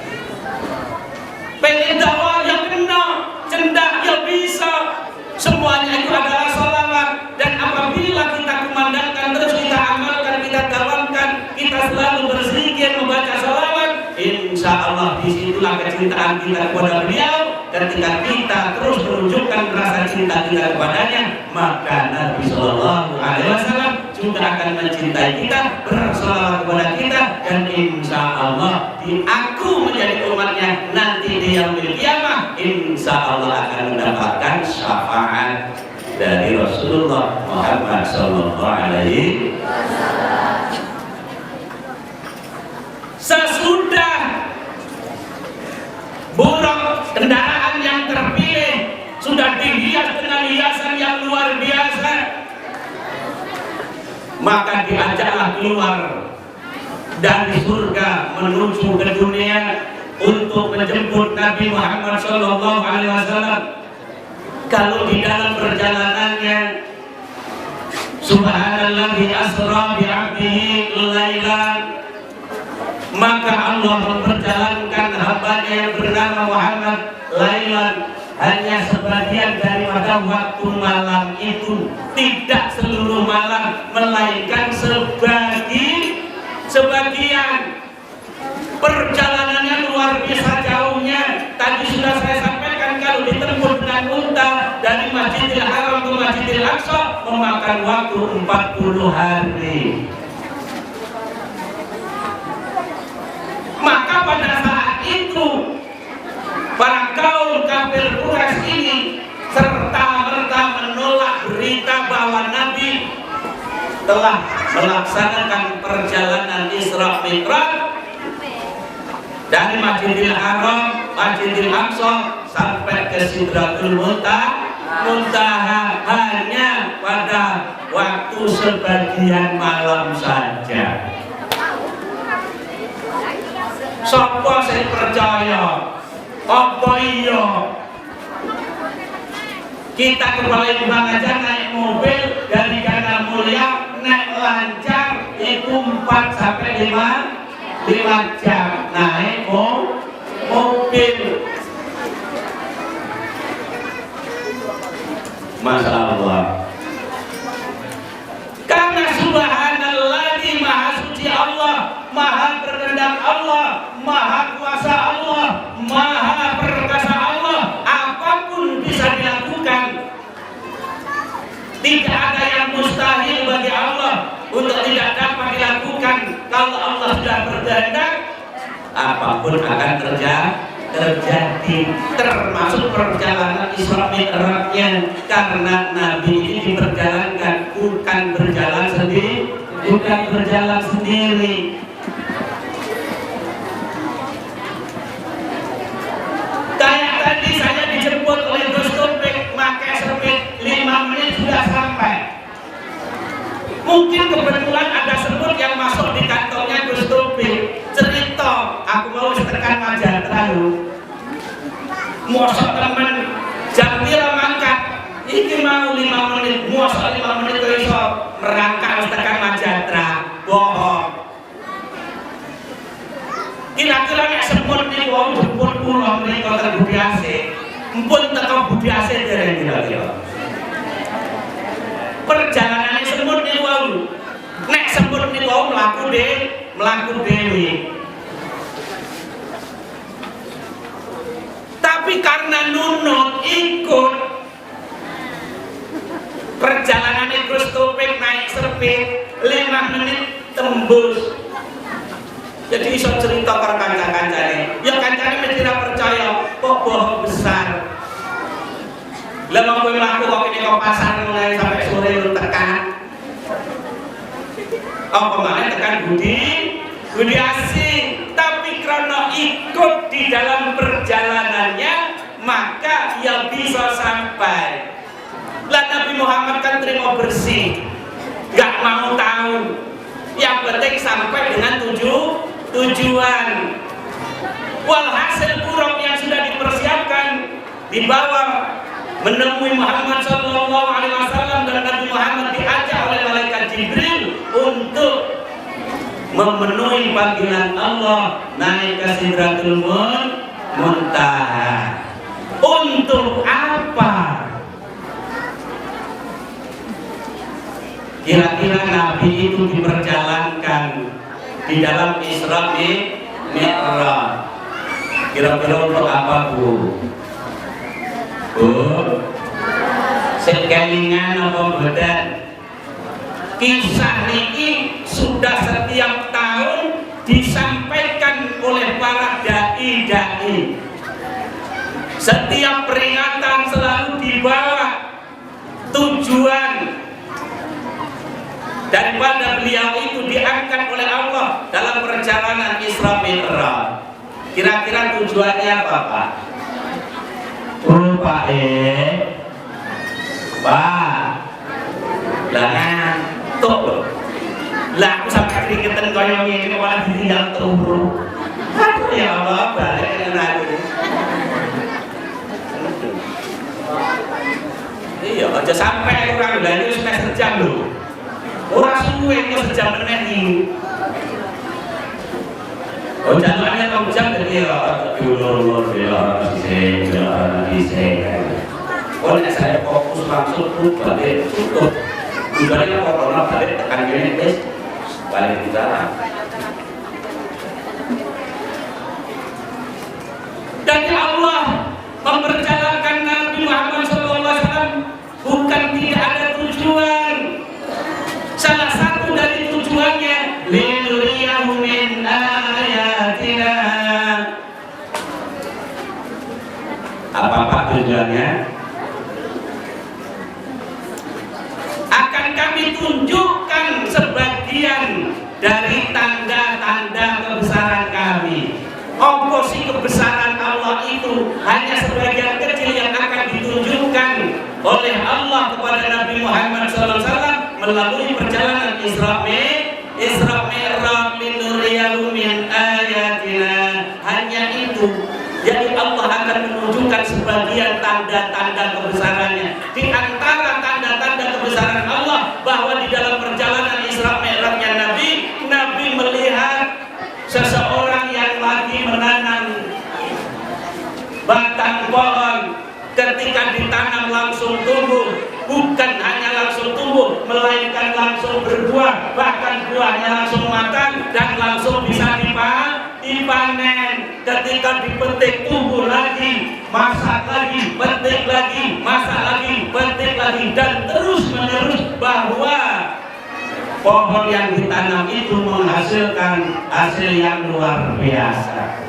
Pengen dakwah yang kena, cendak yang bisa. Semuanya itu adalah salawat. Dan apabila kita kumandangkan, terus kita amalkan, kita dawamkan, kita selalu berzikir, membaca salawat, insya Allah disitulah kecintaan kita kepada beliau. Ketika kita terus menunjukkan rasa cinta kita kepadanya, maka Nabi Sallallahu Alaihi Wasallam juga akan mencintai kita, bersalawat kepada kita, dan insya Allah diaku menjadi umatnya nanti di yaumil qiyamah. Insya Allah akan mendapatkan syafaat dari Rasulullah Muhammad Sallallahu Alaihi Wasallam. Sesudah buruk kendaraan yang terpilih sudah dihias dengan hiasan yang luar biasa, maka diajaklah keluar dari surga menuju ke dunia untuk menjemput Nabi Muhammad Sallallahu Alaihi Wasallam. Kalau di dalam perjalanannya, Subhanalladzi asra bi'abdihi lailan, maka Allah memperjalankan hambanya yang bernama Muhammad lailan, hanya sebagian daripada waktu malam itu, tidak seluruh malam, melainkan sebagian. Perjalanannya luar biasa jauhnya. Tadi sudah saya sampaikan, kalau ditempuh dengan unta dari Masjidil Haram ke Masjidil Aqsa memakan waktu 40 hari. para kaum kafir Quraisy ini serta-merta menolak berita bahwa Nabi telah melaksanakan perjalanan Isra Mi'raj dari Masjidil Haram, Masjidil Aqsa sampai ke Sidratul Muntaha hanya pada waktu sebagian malam saja. Sapa sing percaya? Apa iya kita ke Palembang aja naik mobil dari Gana Mulia naik lancar itu 4 sampai 5 jam naik mobil. Masya Allah. Karena subhanallah, maha suci Allah, maha berkehendak Allah, maha kuasa Allah, maha perkasa Allah, apapun bisa dilakukan. Tidak ada yang mustahil bagi Allah untuk tidak dapat dilakukan. Kalau Allah sudah berkehendak, apapun akan terjadi, termasuk perjalanan Isra Mi'rajnya, karena Nabi ini diperjalankan, bukan berjalan sendiri. Kayak tadi saya dijemput oleh Gus Topik, pakai sepit 5 menit sudah sampai. Mungkin kebetulan ada semut yang masuk di kantongnya Gus Topik. Cerita, aku mau tekan Majatra lu. Mosok temen jam pira mangkat, iki mau 5 menit, mosok 5 menit kok iso merangkak tekan Majatra. Bohong. Kira-kira nek semut niku wong jemput kula menika teng Budi Asih. Mpun teko Budi Asih dereng kira-kira. Perjalanane semut niku wau. Nek semut niku wau mlaku dhewe. Tapi karena nunut ikut perjalanan Gus Topik naik serpit 5 menit tembus. Jadi iso cerita karo kanca-kancane. Ya kancane mesti ra percaya, kok bohong besar. Lah mau kowe mlaku kok kene kok pasar mulai sampai sore lu tekan. Apa maneh tekan Budi Asih, tapi karena ikut di dalam perjalanannya maka ia bisa sampai. Lah Nabi Muhammad kan terima bersih, gak mau tahu, yang penting sampai dengan tujuan. Walhasil kurang yang sudah dipersiapkan dibawa menemui Muhammad Sallallahu Alaihi Wasallam, dan Nabi Muhammad diajak oleh malaikat Jibril untuk memenuhi panggilan Allah naik ke Sidratul Muntaha. Untuk apa? Kira-kira Nabi itu diperjalankan di dalam Isra Mi'raj. Kira-kira untuk apa, Bu? Sekelingan apa badan? Kisah ini sudah setiap tahun disampaikan oleh para dai-dai. Setiap peringatan selalu dibawa tujuan daripada beliau itu diangkat oleh Allah dalam perjalanan Isra Mi'raj. Kira-kira tujuannya apa, Pak? Pak lah tuh lah aku sampai keringetan kaya ngene malah ditinggal turu. Aduh ya Allah, balik dengan aku. Iya, aja sampai kurang lah itu sudah sejam lho. Ora suwe kok sejam meneh iki. Oh, jalannya 6 jam jadi ya ulur-ulur ya bisa. Oh, nek saya fokus langsung balik tutup. Tujuannya corona balik tekan gini guys, balik kita. Dan Allah memperjalankan Nabi Muhammad SAW bukan tidak ada tujuan. Salah satu dari tujuannya linuriyahu min ayatina. akan kami tunjukkan sebagian dari tanda-tanda kebesaran kami. Apa sih kebesaran Allah itu? Hanya sebagian kecil yang akan ditunjukkan oleh Allah kepada Nabi Muhammad SAW melalui perjalanan Isra Mi'raj linuriyahu min ayatina. Hanya itu. Jadi Allah akan menunjukkan sebagian tanda-tanda kebesarannya. Di antara tanda-tanda kebesaran Allah bahwa di dalam perjalanan Isra Mi'rajnya Nabi melihat seseorang yang lagi menanam batang pohon. Ketika ditanam langsung tumbuh, bukan hanya langsung tumbuh, melainkan langsung berbuah, bahkan buahnya langsung matang dan langsung bisa dipanen. Ketika dipetik tumbuh lagi, masak lagi, petik lagi, masak lagi, petik lagi, dan terus menerus, bahwa pohon yang ditanam itu menghasilkan hasil yang luar biasa.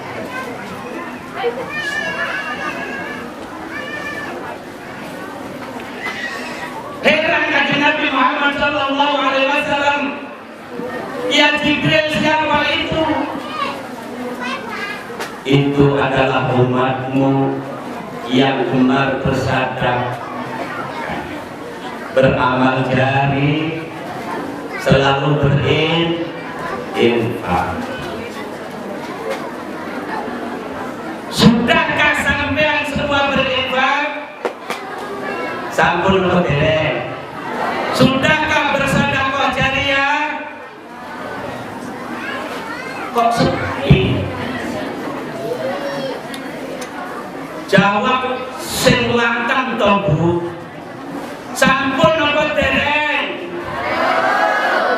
Heran kanjeng Nabi Muhammad Sallallahu Alaihi Wasallam, ya Jibril, siapa itu? Itu adalah umatmu yang gemar bersadaq, beramal jari, selalu berinfak. Sudahkah sampean semua berinfak? Sampun dereng. Sudahkah bersedekah jariah? Kok sepi? Jawab sing lantang to, Bu. Sampun napa dereng?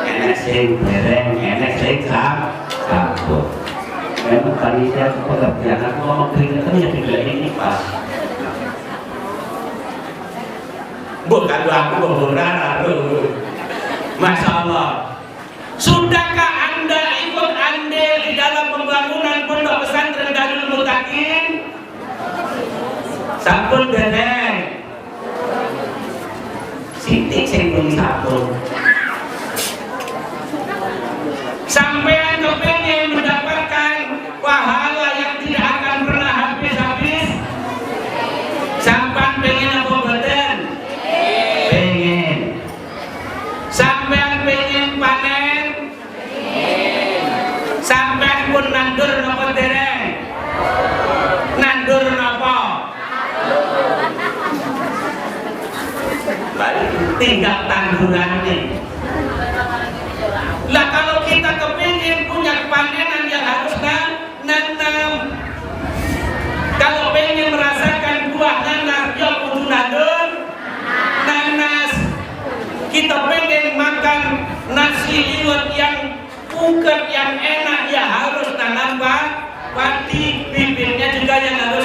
Enek sing dereng, enek sing sampun. Memang panitia pekerjaan ngomong keringetan ya tidak ini pas. Bukan aku berharap. Masya Allah. Sudahkah Anda ikut andil di dalam pembangunan pondok pesantren Darul Muttaqin? Sampun dereng. Sithik sing pun sampun. Sampean kepengin mendapatkan pahala yang tidak akan pernah habis-habis? Sampean pengen apa boten? Pengen. Sampean pengen panen? Sampean pun nandur napa dereng? Nandur napa? Baik, tinggal tanduran nih. Lah kalau kita kepingin punya panenan yang harus nanam, kalau pengen merasakan buah nanas, ya kudu nandur nanas. Kita pengen makan nasi liwet yang puket, yang enak, ya harus nanam padi. Bibitnya juga yang harus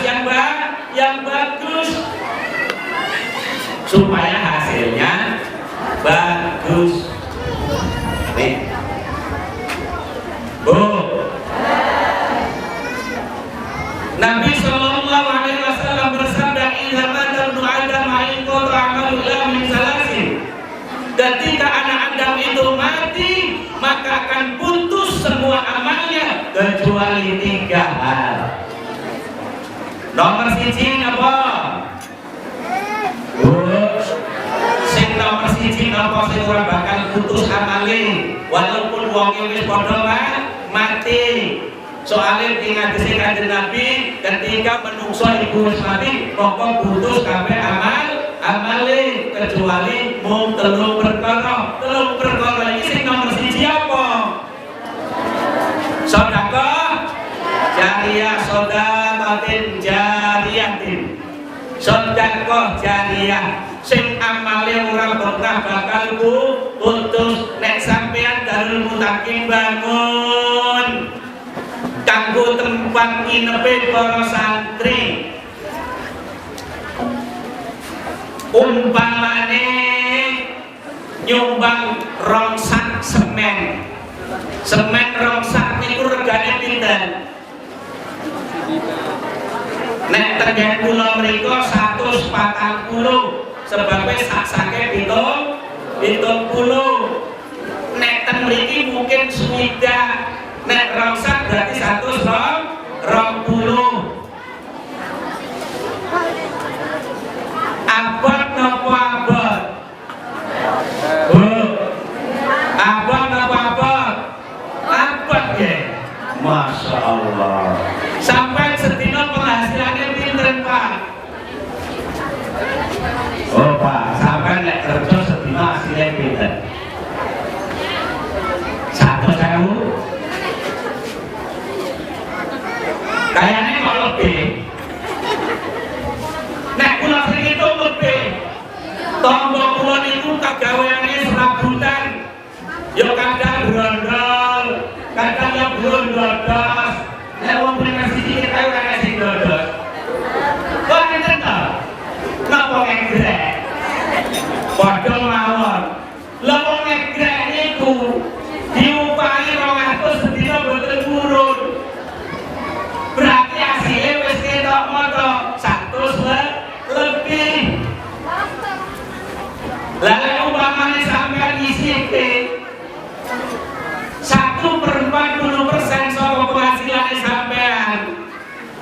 yang bagus supaya hasilnya bagus. Nih, Bu, Nabi Sallallahu Alaihi Wasallam bersabda, "Idza mata ibnu Adam inqata amaluhu min salasin." Ketika anak Adam itu mati, maka akan putus semua amalnya kecuali 3 hal. Nomor 1 apa? Bu, sing nomor 1 napa sing ora bakal putus amale walaupun wong wis padha mati. Soalnya di hadis Kanjeng Nabi, ketika menungso ibu wis mati, pokok putus kabeh amale kecuali mung 3 perkara. 3 perkara iki sing nomor 1 apa? Sedekah jariyah, sedekatin jariyatin. Sedekah jariyah sing amale ora pernah bakal putus. Nek sampean Darul Muttaqin bangun kanggo tempat nginepe para santri, umpamane nyumbang rongsak semen rongsak niku regane pinten? Nek tengen kula mriku 140 sebabnya sak-sake 70 70. Nek ten mriki mungkin swidak, nek rongsak berarti 120. Abot napa abot? Abot napa abot? Abot ya. Masya Allah. Sampai sedina penghasilannya pinter Pak. Oh Pak, sampai nek kerja sedina hasilnya pinter. 1.000. Kayaknya kok lebih. Nek kula sing itu lebih. Tonggo kula niku kagaweane serabutan. Ya kadang brondol, kadang ya blondodos. Nek wong punya sithik ae ora sing dodos. Kok ngeten to? Napa ngegrek? Padha mawon. Lah wong ngegrek niku diupahi 200 sedina boten purun. Berarti hasilnya wis ketok moto 100 lebih. Lalu umpamanya sampai isi 1/40% soal penghasilannya sampean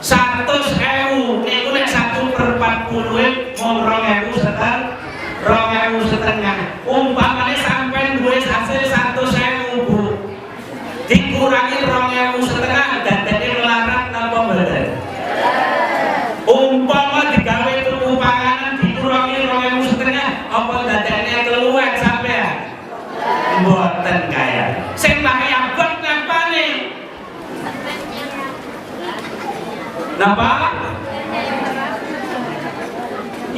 100.000 itu nek 1/40 mau 2.000 setengah. Umpamanya sampean duwe hasil 100.000 Bu, dikurangi 2.000 setengah dadane melarat napa mboten? Umpama digawe tuku panganan dikurangi 2.000 setengah apa dadane keluwen sampean? Mboten kaya. Sing pakai abot napane? Napa?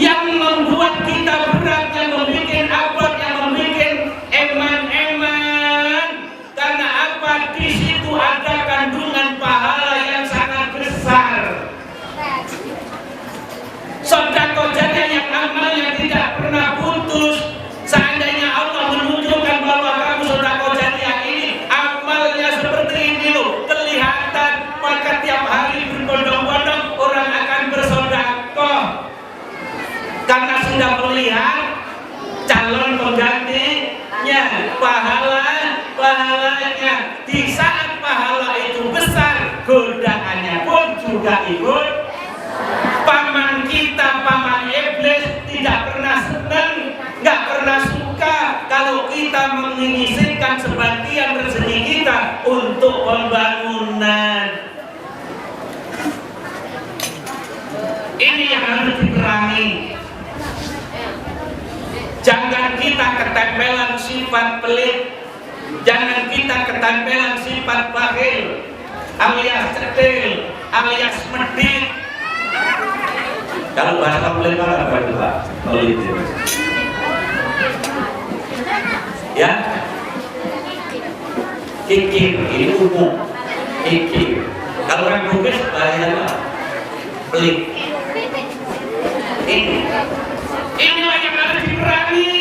Yang membuat kita berat, yang membuat abot, yang membuat eman-eman. Karena apa? Di situ ada kandungan pahala yang sangat besar. Sedekah jariah yang amalnya tidak pernah putus. Seandainya Allah menunjukkan bahwa kamu sedekah jariah ini amalnya seperti ini loh, kelihatan, maka tiap hari berbondong-bondong orang akan bersedekah. Karena sudah melihat calon penggantinya, pahalanya. Di saat pahala itu besar, godaannya pun juga ikut. Paman kita, paman iblis tidak pernah senang, nggak pernah suka kalau kita mengizinkan sebagian rezeki kita untuk pembangunan. Ini yang harus diperangi. Jangan kita ketempelan sifat pelit, jangan kita ketempelan sifat bakhil, alias cetil, alias medit. Kalau bahasa pelit apa itu Pak? Pelit ya? Kikir, ini umum. Kikir. Kalau orang Bugis bahasa apa? Pelit. Inilah yang harus diperangi.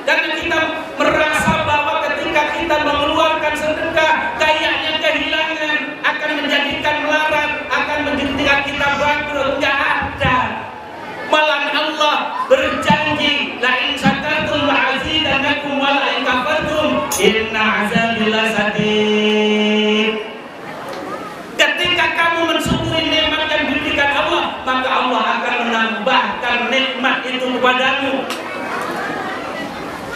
Karena kita merasa bahwa ketika kita mengeluarkan sedekah, kayaknya kehilangan, akan menjadikan melarat, akan menjadikan kita bangkrut. Enggak ada. Malah Allah berjanji, la in syakartum la azidannakum wa la in kafartum inna azabi lasadid. Ketika kamu mensyukuri nikmat yang diberikan Allah, maka Allah akan menambahkan nikmat itu kepadamu.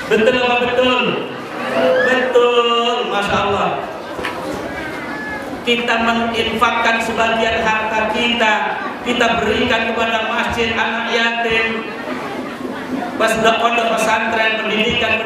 Betul apa betul? Betul, Masya Allah. Kita menginfakkan sebagian harta kita berikan kepada masjid, anak yatim, pondok pesantren, pendidikan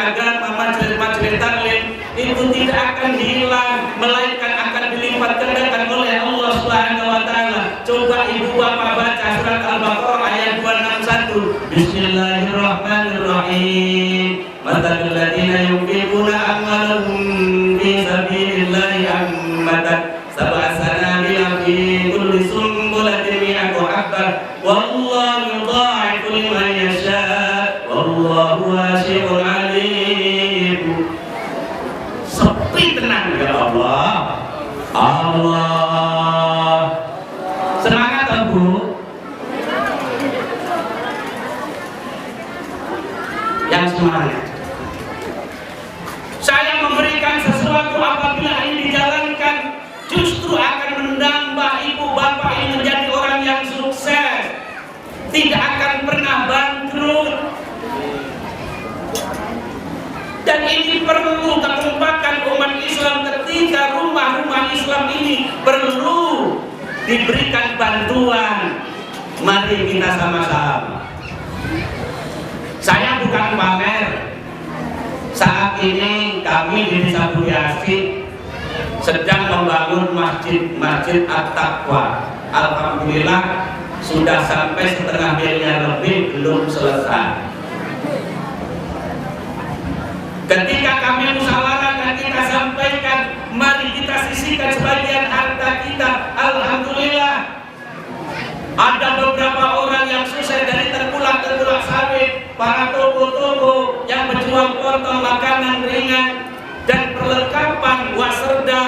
agama, majelis taklim, itu tidak akan hilang, melainkan akan dilipat gandakan oleh Allah Subhanahu wa taala. Coba ibu bapak baca surat Al-Baqarah ayat 261. Bismillahirrahmanirrahim. Matalul ladzina yunfiquna amwalahum fi sabilillahi ammatat sab'a sanabila fi kulli sumbulatin mi'atu habbah wallahu yudha'ifu liman yasha' wallahu wasi'un 'alim. Sepi tenang ya Allah. Allah. Semangat Bu. Yang semangat. sesuatu apabila ini dijalankan justru akan menambah ibu bapak ini menjadi orang yang sukses, tidak akan pernah bangkrut. Dan ini perlu kekompakan umat Islam ketika rumah-rumah Islam ini perlu diberikan bantuan. Mari kita sama-sama. Saya bukan pamer. Saat ini kami di Desa Budiasih sedang membangun masjid At-Taqwa. Alhamdulillah sudah sampai 1,5 miliar lebih, belum selesai. Ketika kami musyawarah dan kita sampaikan, mari kita sisihkan sebagian harta kita. Alhamdulillah ada beberapa orang yang sukses dari terkulak sawit, para toko-toko yang berjual potong makanan ringan dan perlengkapan waserda,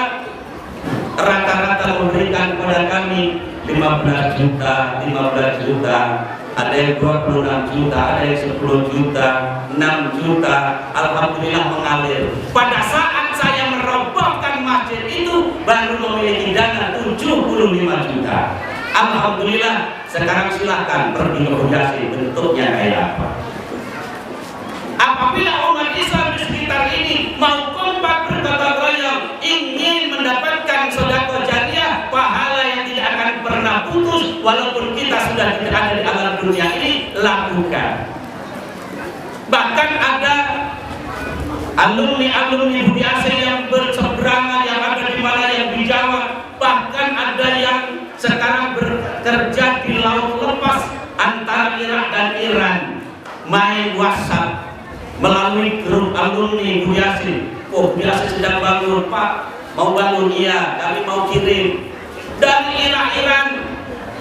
rata-rata memberikan kepada kami 15 juta, 15 juta, ada yang 26 juta, ada yang 10 juta, 6 juta. Alhamdulillah mengalir. Pada saat saya merobohkan masjid itu baru memiliki dana 75 juta. Alhamdulillah, sekarang silahkan pergi ke Budiasih, bentuknya kayak apa. Apabila umat Islam di sekitar ini mau kompak bergotong royong, ingin mendapatkan sedekah jariah, pahala yang tidak akan pernah putus, walaupun kita sudah tidak ada di alam dunia ini, lakukan. Bahkan ada alumni Budiasih yang berseberangan, yang ada di mana, yang di Jawa, bahkan ada yang sekarang bekerja di laut lepas antara Irak dan Iran, main WhatsApp melalui grup alumni Budiasih. Oh, Budiasih sedang bangun, Pak, mau bangun? Iya, kami mau kirim dari Iran,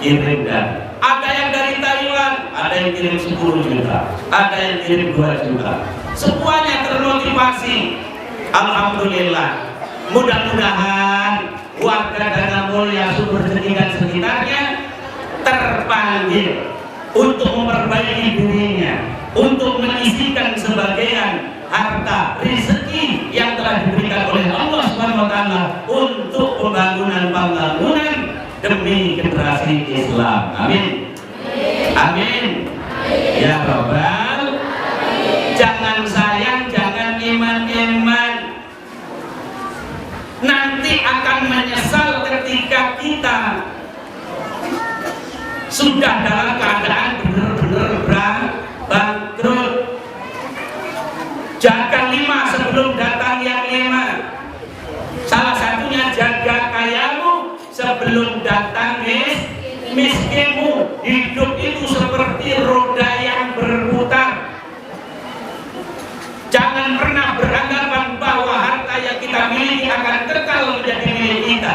kirim. Dan ada yang dari Taiwan, ada yang kirim 10 juta, ada yang kirim 2 juta. Semuanya termotivasi. Alhamdulillah. Mudah-mudahan warga Dana Mulia Sumber Jeni dan sekitarnya terpanggil untuk memperbaiki dirinya, untuk mengisikan sebagian harta rezeki yang telah diberikan oleh Allah Subhanahu wa taala untuk pembangunan demi generasi Islam. Amin. Amin. Ya Rabbal. Jangan sayang, jangan iman-iman. Nanti akan menyesal ketika kita sudah dalam keadaan benar-benar bangkrut. Jaga 5 sebelum datang yang 5. Salah satunya jaga kayamu sebelum datang miskinmu. Hidup itu seperti roda yang berputar. Jangan pernah beranggapan bahwa harta yang kita miliki akan kekal menjadi milik kita.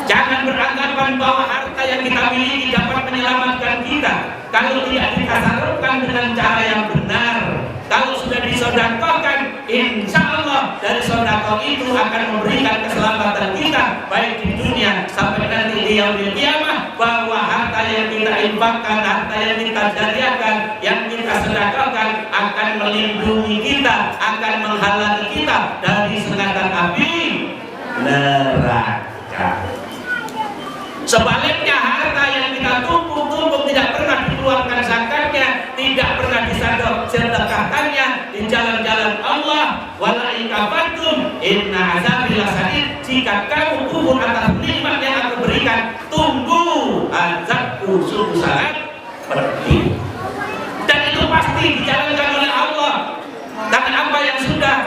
Jangan beranggapan bahwa harta yang kita miliki dapat menyelamatkan kita kalau tidak ditasarufkan dengan cara yang benar. Kalau sudah disedekahkan, insya Allah dari sedekah itu akan memberikan keselamatan kita baik di dunia sampai nanti di yaumil qiyamah, bahwa harta yang kita infakkan, harta yang kita jariahkan, yang kita sedekahkan akan melindungi kita, akan menghalangi kita dari sengatan api neraka. Sebaliknya harta yang kita tumpuk tidak pernah dikeluarkan zakatnya, tidak pernah disedekahkannya di jalan-jalan Allah. Wala in kafartum inna azabi lasadid. Jika kamu kufur atas nikmat yang aku berikan, tunggu azabku sungguh sangat pedih. Dan itu pasti dijalankan oleh Allah. Dan apa yang sudah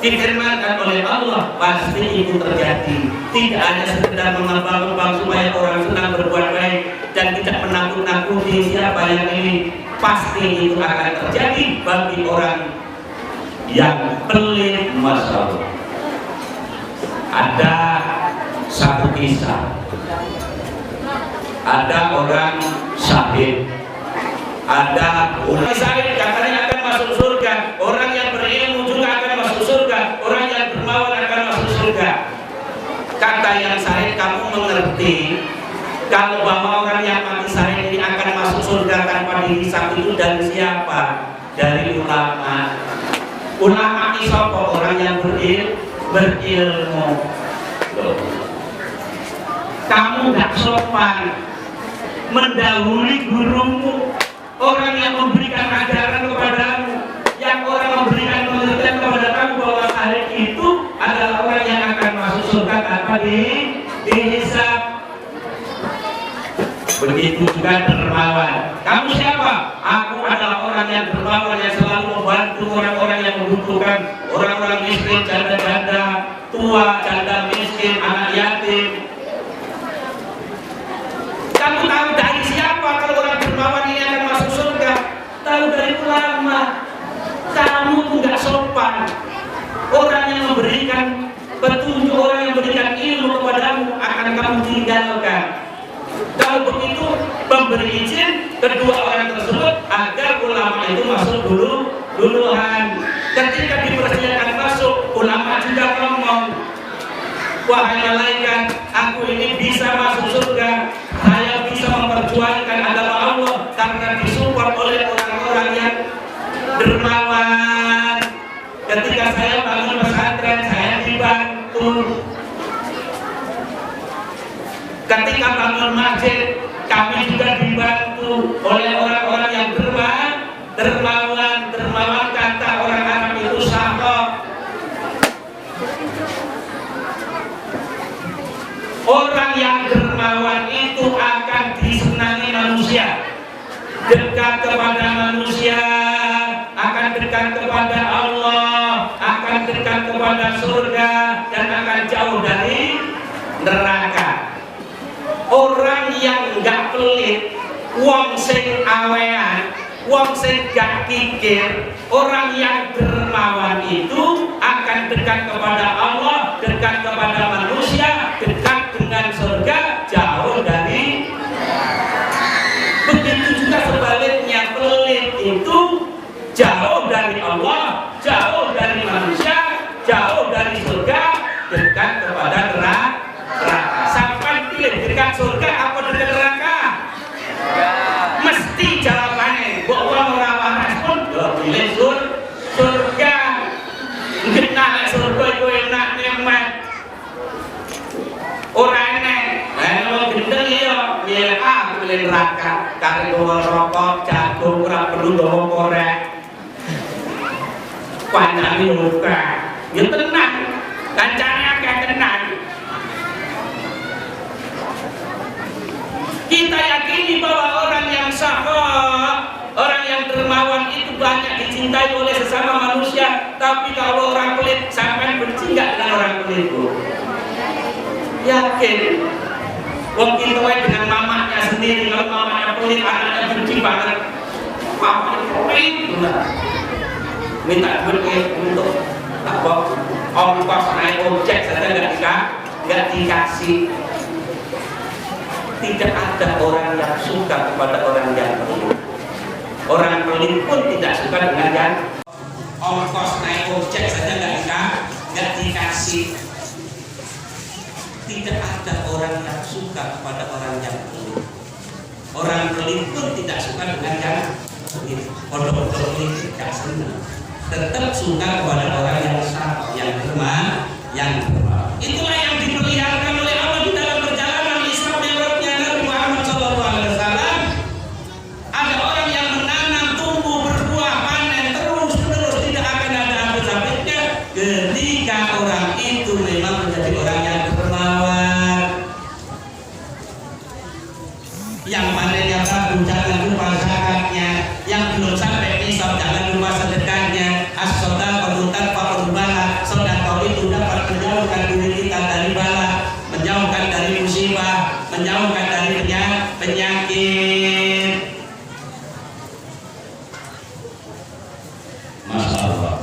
difirmankan oleh Allah pasti itu terjadi. Tidak hanya sekedar mengembang-embang supaya orang senang berbuat baik dan tidak menakut-nakuti siapa yang ini. Pasti itu akan terjadi bagi orang yang pelit. Masya Allah. Ada satu kisah. Ada orang syahid, ada ulama syahid katanya akan masuk surga. Orang yang berilmu juga akan masuk surga. Orang yang dermawan akan masuk surga. Kata yang syahid, kamu mengerti kalau bahwa orang yang mati syahid ini akan masuk surga tanpa dihisab itu dari siapa? Dari ulama. Ulama ini siapa? Orang yang berilmu. berilmu. Loh. Kamu gak sopan mendahului gurumu, orang yang memberikan ajaran kepadamu, yang orang memberikan pengertian kepada kamu bahwa hari itu adalah orang yang akan masuk surga tanpa dihisab. Begitu juga dermawan. Kamu siapa? Aku adalah orang yang dermawan, yang selalu membantu orang-orang yang membutuhkan, orang-orang miskin, janda-janda, tua, janda miskin, anak yatim. Kamu tahu dari siapa kalau orang dermawan ini akan masuk surga? Tahu dari ulama. Kamu tuh nggak sopan. Orang yang memberikan petunjuk, orang yang memberikan ilmu kepadamu akan kamu tinggalkan. Kalau begitu, memberi izin kedua orang tersebut agar ulama itu masuk duluan. Ketika dipersilakan masuk, ulama juga ngomong, wahai malaikat, aku ini bisa masuk surga. Saya bisa memperjuangkan agama Allah karena disupport oleh orang-orang yang dermawan. Ketika saya bangun pesantren, saya dibantu. Ketika bangun masjid, kami juga dibantu oleh orang-orang yang dermawan. Dermawan kata orang Arab itu sahab. Orang yang dermawan itu akan disenangi manusia, dekat kepada manusia, akan dekat kepada Allah, akan dekat kepada surga, dan akan jauh dari neraka. Orang yang gak pelit, wong sing awean, wong sing gak kikir, orang yang dermawan itu akan dekat kepada Allah, dekat kepada manusia, dekat dengan surga, jauh dari. Begitu juga sebaliknya, pelit itu jauh dari Allah, jauh dari manusia, jauh dari surga, dekat kepada neraka. Sampai pilih dekat surga apa dekat neraka? Mesti jawabannya bahwa orang respon pilih surga. Kita surga itu enak nikmat. Orang enak, kalau gendeng ya, milih aku pilih neraka. Karena bawa rokok, jagung, kurang perlu bawa korek. Panjang luka, ya tenang, kancanya kayak tenang. Kita yakini bahwa orang yang sahab, orang yang dermawan itu banyak dicintai oleh sesama manusia. Tapi kalau orang pelit, sampai benci nggak dengan orang pelit? Yakin? Wong kita dengan mamanya sendiri, kalau mamanya pelit, anaknya benci banget. Mamanya pelit, minta duit untuk apa? Ongkos naik ojek saja nggak dikasih. Tidak ada orang yang suka kepada orang yang pelit. Orang pelit pun tidak suka dengan yang ongkos naik ojek saja nggak dikasih. Tidak ada orang yang suka kepada orang yang pelit. Orang pelit pun tidak suka dengan yang pelit. Orang pelit tidak senang. Tetap suka kepada orang yang sabar, yang dermawan, yang dermawan. Itulah yang diperlihatkan oleh Allah di dalam perjalanan Isra Mi'rajnya Nabi Muhammad SAW. Ada orang yang menanam, tumbuh, berbuah, panen terus tidak akan ada habis-habisnya. Ketika orang itu memang menjadi orang yang dermawan, yang panennya baru jangan lupa zakatnya, yang belum sampai nisab jangan lupa sedekahnya. As-shadaqatu tanfa'ul bala, sedekah itu dapat menjauhkan diri kita dari bala, menjauhkan dari musibah, menjauhkan dari penyakit. Masya Allah.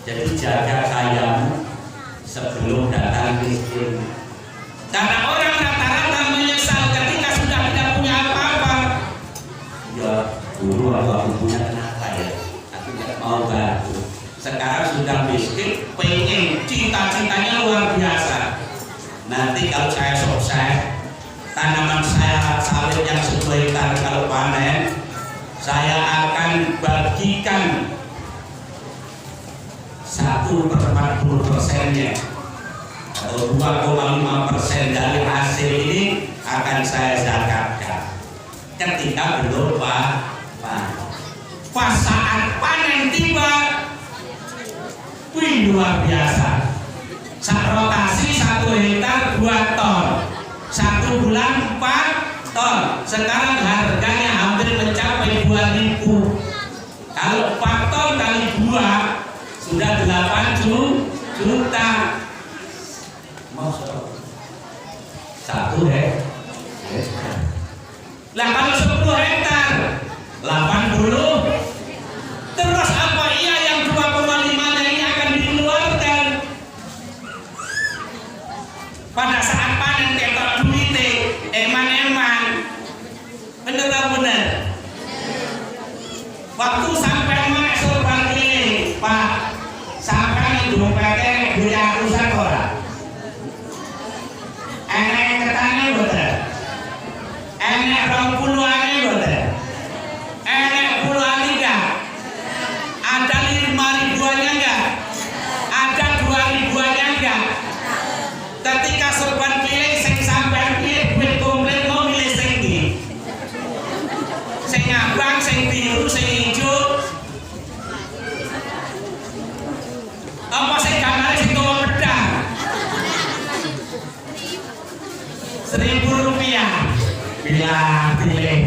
Jadi jaga kayamu sebelum datang miskin. Karena orang rata-rata menyesal ketika sudah tidak punya apa-apa. Ya, dulu aku punya kenapa ya? Aku tidak mau bantu. Sekarang sudah miskin, pengen cita-citanya luar biasa. Nanti kalau saya sukses, tanaman saya sawit yang 10 hektar kalau panen, saya akan bagikan 1 1/40%-nya atau 2,5% dari hasil ini akan saya zakatkan ketika belum pas saat panen tiba. Wih, luar biasa. Saat rotasi 1 hektar 2 ton, 1 bulan 4 ton. Sekarang harganya hampir mencapai 2.000. Kalau 4 ton kali 2 sudah 8 juta. Satu hektar. Lah kalau 10 hektar 80. Terus apa iya yang 2,5 ini akan dikeluarkan pada saat panen ketok duite eman-eman, bener-bener waktu sampai mana sorban keliling Pak, sampai dompetnya diakusan orang enek ketanya betul, enek 20-an betul, enek puluhan enggak, ada 5.000-annya enggak, ada 2.000-annya enggak. Ketika sorban keliling sing sampean piye duit komplit mau milih sing ndi? Sing abang, sing biru, sing ijo. Apa sing gambarnya sing tuwa pedang? Rp1.000. Pilih.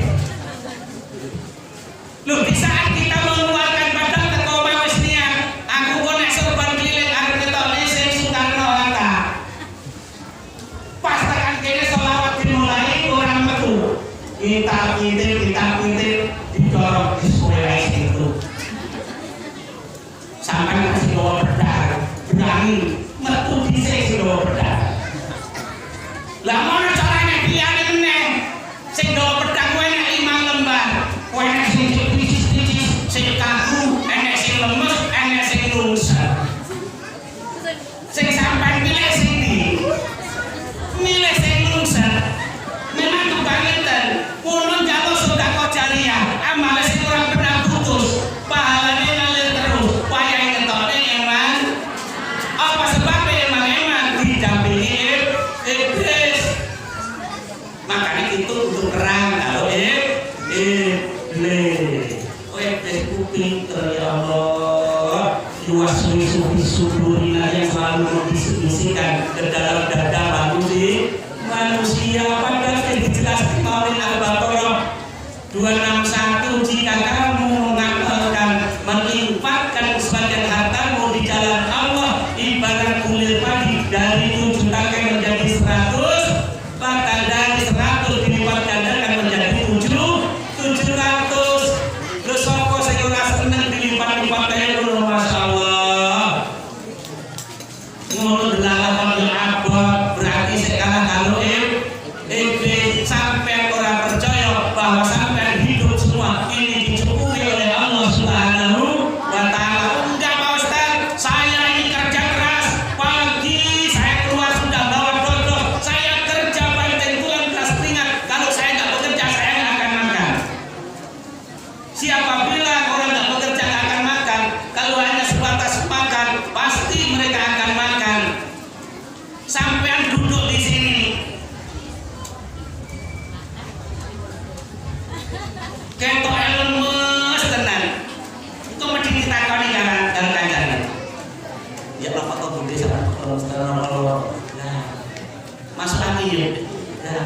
Loh, di saat kita mengeluarkan padahal teko wis niat, aku kok nek sorban keliling arep ketokne sing Soekarno Hatta. Pas tekan kene selawat dimulai orang metu. Kita pintir didorong di sekolah itu. Sampai kasih bawa pedang, berani metu dhisik sing bawa pedang. Lah mana caranya biar meneh sing bawa pedang kowe nek 5 lembar, kowe nek sing sing kaku, enek sing lemes, enek sing lungser. Sing sampai milih sing ndi? Milih sing lungser. Memang kebangetan. Kulo jatuh sedekah jariah, amale sing ora pernah putus, pahalane ngalir terus. Wayah ngetokne emang. Apa sebabnya emang didampingi iblis. Makanya itu untuk perang kalau iblis. Pinter ya Allah, yuwaswisu sudurina yang selalu membisik-bisikkan ke dalam dada manusia. Padahal yang dijelaskan oleh Al-Baqarah 261, jika kamu mengamalkan melimpahkan sebagian hartamu di jalan Allah ibarat kulit padi dari 7 tangkai menjadi 100, maka dari 100 dilipat gandakan menjadi 700. Soko sing ora seneng dilipat-lipat kaya ngono, masyaallah. Ngono delalah yang abot berarti sekarang kalau sampai orang percaya bahwa sampai hidup semua ini dicukupi oleh Allah Subhanahu wa taala. Enggak Pak Ustaz, saya ini kerja keras, pagi saya keluar sudah bawa dodol, saya kerja banting tulang belas keringat, kalau saya enggak bekerja saya enggak akan makan. Siapa bilang orang nggak bekerja nggak akan makan? Kalau hanya sebatas makan, pasti mereka akan makan. Sampean duduk di sini, ketok lemes tenan. Itu mesti ditakoni karo kancanan. Ya Allah kok budi sama kalau nah masuk angin ya.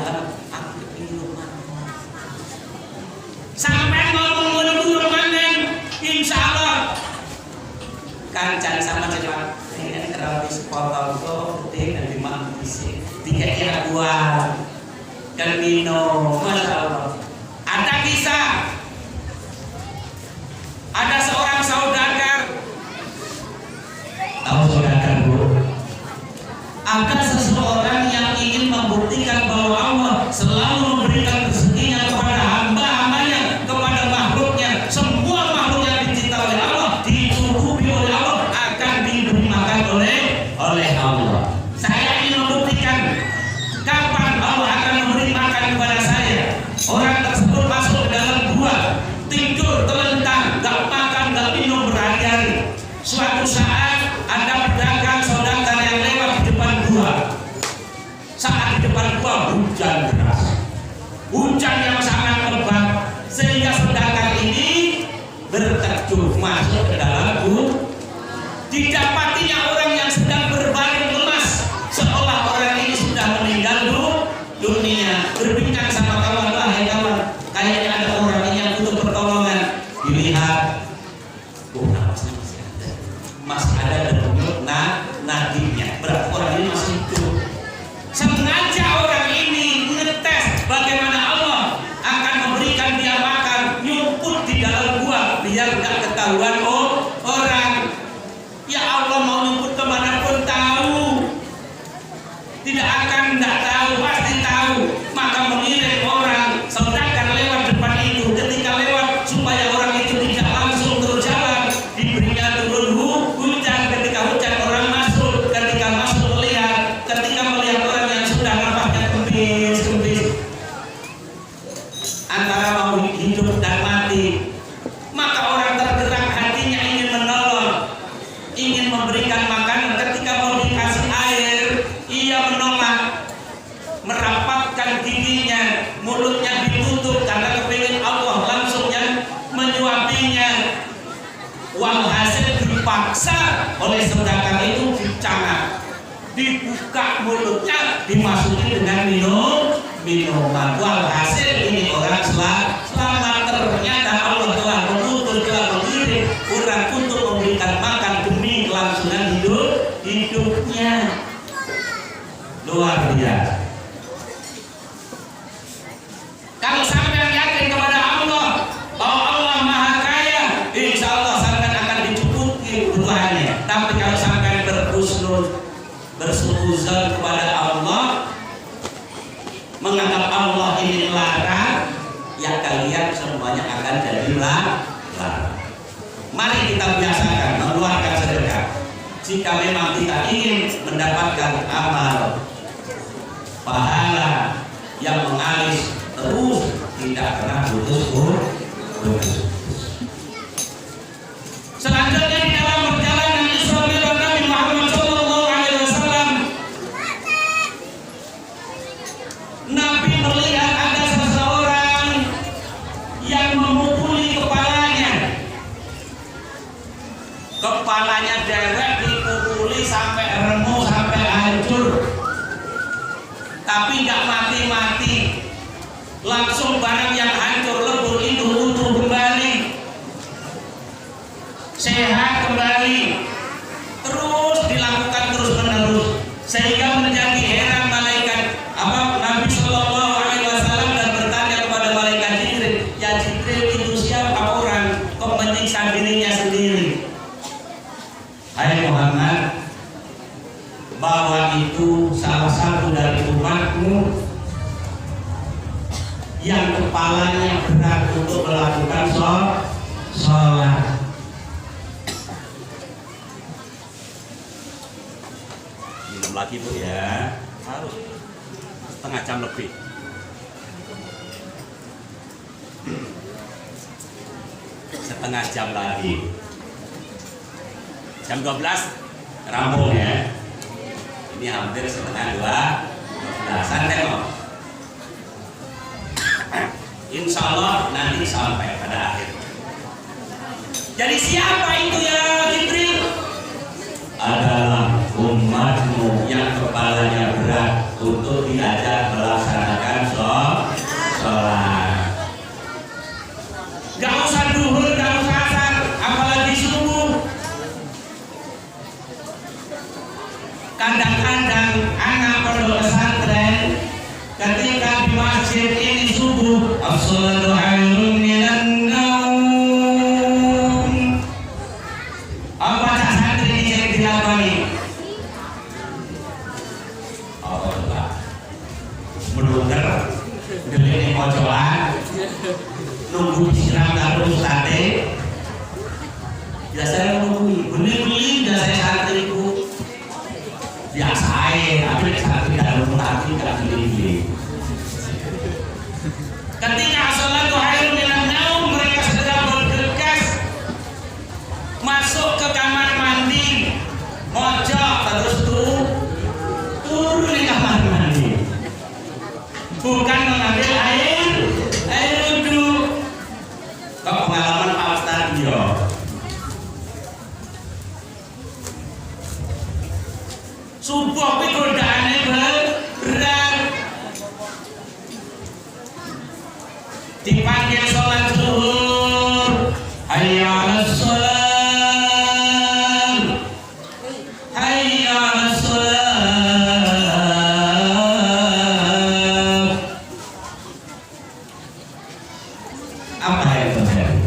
Aku kepingin sampai ngomong insya Allah kancan sama cepat ini terlalu sepotong kok dan dimana bisik tiga buah dan minum. Masya Allah. Ada kisah, ada seorang saudagar, tahu saudagar Bu? Ada seseorang yang ingin membuktikan bahwa Allah selalu memberikan rezekinya kepada hamba-hambanya, kepada makhluknya. Semua makhluk yang dicipta oleh Allah, dicukupi oleh Allah, akan diberi makan oleh Allah. Saya ingin membuktikan kapan Allah akan memberi makan kepada saya. Orang tersebut masuk dalam gua, tidur terlentang, gak makan, gak minum berhari-hari. Suatu saat hujan deras, hujan yang sangat lebat, sehingga sedangkan ini berterjun masuk ke dalam gua. Didapatinya orang yang sedang berbaring lemas, seolah orang ini sudah meninggal dunia. Berbincang sama kawan, wahai kawan, kayaknya ada orang ini yang butuh pertolongan. Dilihat, oh nafasnya masih ada denyut nadinya. Berarti orang ini masih hidup. Sengaja orang ini ngetes bagaimana Allah akan memberikan dia makan, nyumput di dalam gua biar nggak ketahuan orang. Ya Allah, mau nyumput kemanapun tahu, tidak akan tidak tahu, pasti tahu. Maka mengirim orang, sedangkan lewat depan itu, ketika lewat supaya orang itu tidak langsung terus jalan, diberinya turun hujan. Ketika hujan orang masuk, ketika masuk melihat, ketika melihat orang yang sudah nafasnya kempis antara mau hidup dan mati, maka orang tergerak hatinya ingin menolong, ingin memberikan makanan. Ketika mau dikasih air, ia menolak, merapatkan giginya, mulutnya ditutup karena kepingin Allah langsung yang menyuapinya. Walhasil dipaksa oleh sedangkan itu dicangak, dibuka mulutnya, dimasuki dengan minuman. Walhasil ini orang selamat. Ternyata Allah telah mengutus, telah mengirim orang untuk memberikan makan demi kelangsungan hidupnya. Luar biasa. Kalau sampai yakin kepada Allah bahwa Allah Maha Kaya, insya Allah sampai akan dicukupi kebutuhannya. Tapi kalau sampai bersuuzon kepada Allah, menganggap Allah ini larang, ya kalian semuanya akan jadi larang. Mari kita biasakan mengeluarkan sedekah. Jika memang kita ingin mendapatkan amal pahala yang mengalir terus, tidak pernah putus. Selanjutnya di dalam perjalanan Isra Mi'raj Nabi Muhammad SAW, Nabi melihat ada seseorang yang memukuli kepalanya dewek, dipukuli sampai remuk, sampai hancur, tapi nggak mati-mati. Langsung barang yang hancur lebur itu utuh kembali, sehat kembali, terus dilakukan terus menerus, sehingga menjadi heran malaikat Nabi Shallallahu Alaihi Wasallam dan bertanya kepada malaikat Jibril, ya Jibril, itu siapa orang kok menyiksa dirinya sendiri? Hai Muhammad, bahwa itu salah satu dari umatmu yang kepalanya berat untuk melakukan sholat. Minum lagi Bu ya, harus setengah jam lebih. Setengah jam lagi. Jam 12 rampung ya. Ini hampir setengah 12. Santai kok. Insya Allah nanti sampai pada akhir. Jadi siapa itu ya Jibril? Adalah umatmu yang kepalanya berat untuk diajak melaksanakan sholat. Gak usah duhur, gak usah asar, apalagi subuh. Kadang-kadang anak pondok pesantren ketika di masjid ini subuh, as-salatu khairun minan naum. Apa cak santri ini yang dilakoni? Oh enggak, menunggu gelini pojokan, nunggu disiram karo sate. Biasanya nunggu beli-beli biasanya santriku. Biasa tapi santri dalam hati tidak beli-beli. Ketika as-salatu khairun minan naum, mereka segera bergegas masuk ke kamar mandi, mojok terus turun di kamar mandi. 'alas shalah, hayya 'alas shalah. Apa yang terjadi?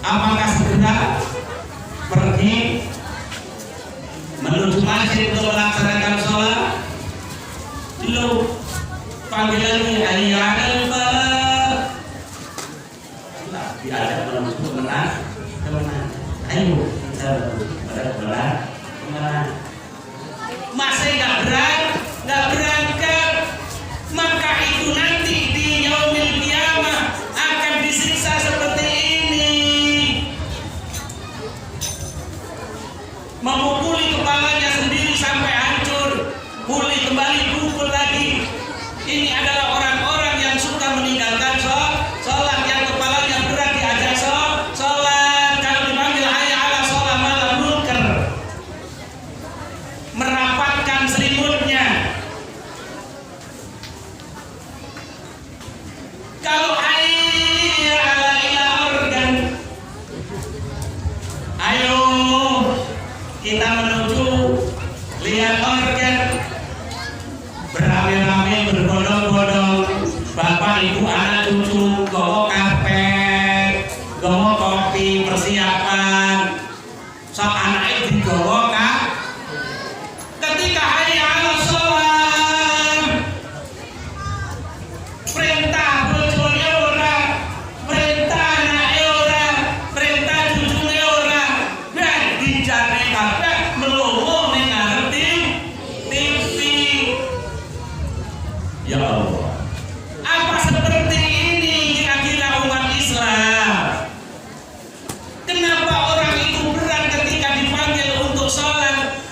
Apakah segera pergi menuju masjid untuk melaksanakan sholat? Belum. Panggilannya hayya 'alal falah. Diajak menuju kemana? Ayo kita kemana? Masih nggak berangkat, maka itu nanti di yaumil qiyamah akan disiksa seperti ini, memukuli kepalanya sendiri sampai hancur, pulih kembali, pukul lagi. Ini adalah orang-orang yang suka meninggalkan sholat, yang kepalanya berat diajak sholat. Kalau dipanggil hayya 'alas shalah malah munker, merapatkan selimutnya. Kalau hayya 'ala ila organ, ayo kita menuju lihat organ, beramai-ramai berbondong-bondong, bapak ibu anak cucu, gowo karpet, gowo kopi, persiapan, sok anaknya digowo kah? Ketika hayya 'alas shalah, perintah bojone ora, perintah anake ora, perintah cucune ora, ben dijane kabeh melongo ning ngarep TV. Ya Allah, apa seperti ini kira-kira umat Islam? Kenapa orang itu berat ketika dipanggil untuk sholat?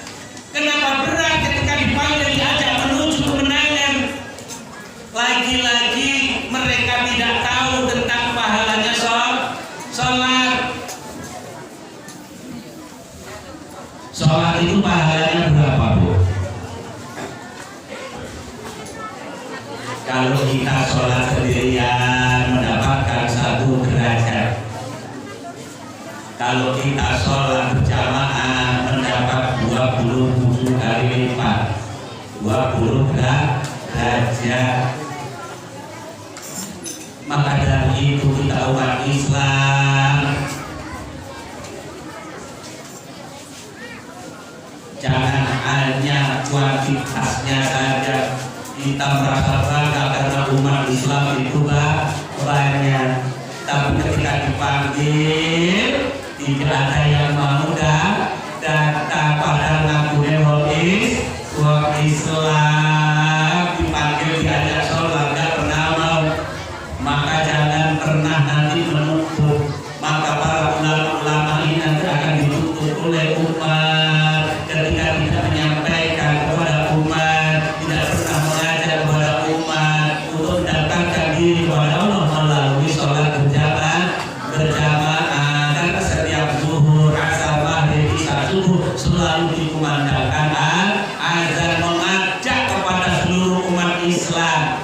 Kenapa berat ketika dipanggil diajak menuju kemenangan? Lagi-lagi mereka tidak tahu tentang pahalanya sholat. Sholat itu pahalanya berapa, Bu? Kalau kita sholat sendirian mendapatkan 1 derajat. Kalau kita sholat berjamaah mendapat 27 kali lipat, 20 derajat. Maka dari itu kita umat Islam jangan hanya kuantitasnya saja kita merasa bangga karena umat Islam itu banyak, tapi ketika dipanggil tidak ada yang mau datang pada ngakuin wong Islam, dipanggil diajak sholat nggak pernah mau. Maka jangan pernah nanti menuntut, maka para ulama ini nanti akan dituntut oleh umat ketika tidak menyampaikan kepada umat, tidak pernah mengajak kepada umat untuk mendapatkan diri kepada Allah melalui sholat berjamaah. Karena setiap zuhur, asar, maghrib, isya, subuh selalu dikumandangkan azan mengajak kepada seluruh umat Islam.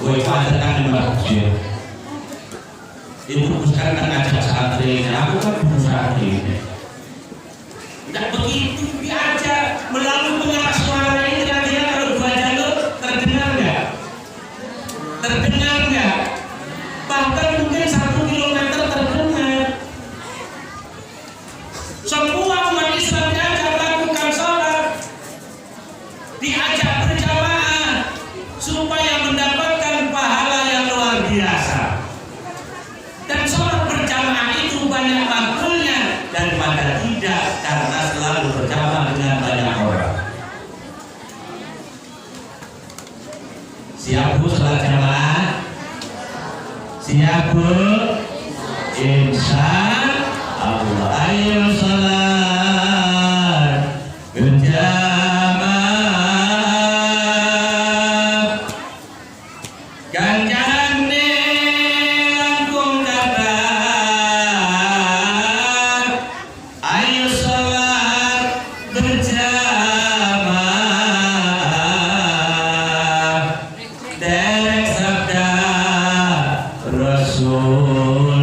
Woi, pada kan di masjid. Ibu sekarang ngajak santri, aku kan bukan santri. Tidak begitu diajak melalui pengeras suara ini. Kira-kira kalau 2 jalur terdengar nggak? Terdengar nggak? Bahkan mungkin 1 kilometer terdengar. Semua umat Islam diajak lakukan sholat, diajak berjamaah supaya mendapatkan pahala yang luar biasa. Dan sholat berjamaah itu banyak makulnya daripada tidak, karena selalu berjamaah dengan banyak orang. Siap Bu sholat jamaah? Siap Bu? Insya Allah. Ayo sholat berjamaah. Ganjaran langkung kabar. Ayo sholat berjamaah. Derek sabda Rasulillah.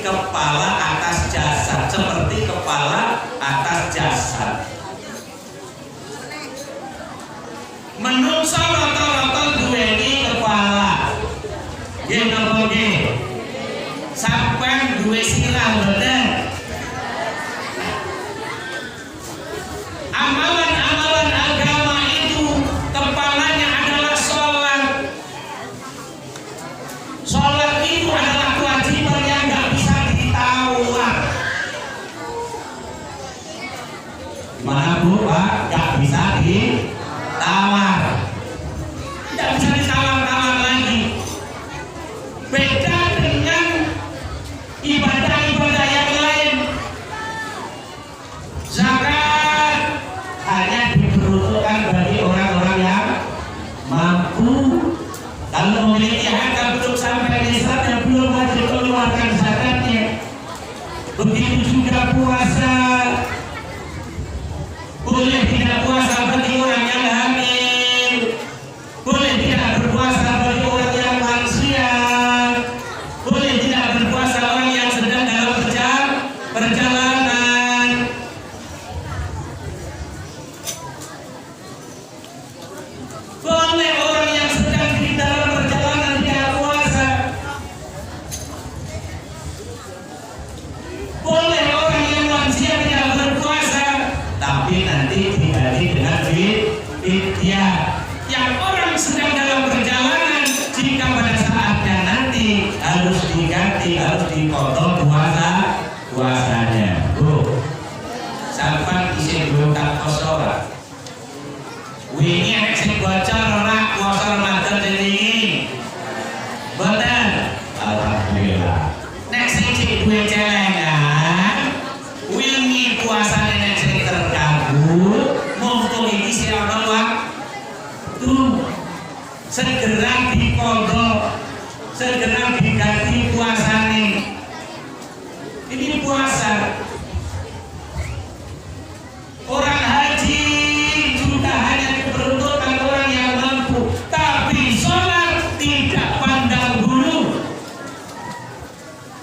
kepala atas jasad, seperti kepala atas jasad. Menungso rata-rata duweni kepala, nggih napa nggih? Sampeyan duwe sirah mboten? Amalan-amalan agama itu kepalanya adalah sholat. Sholat itu adalah kewajiban yang nggak bisa ditawar. Gimana Bu, Pak? Nggak bisa ditawar. Nggak bisa ditawar-tawar lagi. Beda dengan ibadah-ibadah yang lain. Zakat hanya diperuntukkan bagi orang-orang yang mampu. Kalau memiliki harta belum sampai nisab yang belum wajib keluarkan zakatnya. Begitu juga puasa. Boleh tidak puasa bagi orang yang hamil. Boleh tidak berpuasa bagi orang yang lansia. Boleh tidak berpuasa orang yang sedang dalam perjalanan. Boleh orang yang sedang di dalam perjalanan tidak puasa. Boleh orang yang lansia tidak berpuasa, tapi nanti diganti dengan fidyah. Yang orang sedang dalam perjalanan, jika pada saatnya nanti harus diganti, harus dipotong puasanya. Bu, sampai isi bukan kosora. Wingi nek sing bocor ora puasa Ramadan ini. Mboten. Alhamdulillah. Nek sing duwe celengan, wingi puasane nek sing terganggu, mumpung iki sira ono waktu. Segera dikodok, segera diganti puasane. Ini puasa. Orang haji juga hanya diperuntukkan orang yang mampu, tapi sholat tidak pandang bulu.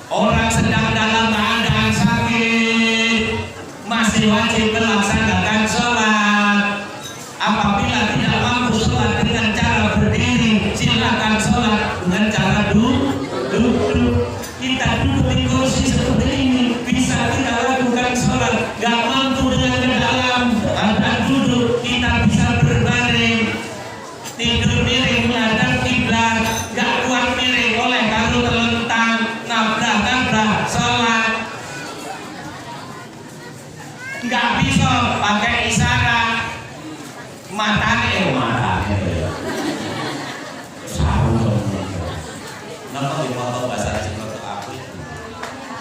Orang sedang dalam keadaan sakit masih wajib melaksanakan sholat. Apabila tidak mampu sholat dengan cara berdiri, silakan sholat dengan cara duduk. Kita duduk di kursi seperti ini, bisa kita lakukan sholat. Gak mampu dengan keadaan duduk, kita bisa berbaring, tidur miring menghadap kiblat. Gak kuat miring oleh karu terlentang, nabrak sholat. Gak bisa pakai isyarat, matanya nonton di foto bahasa Cina itu aku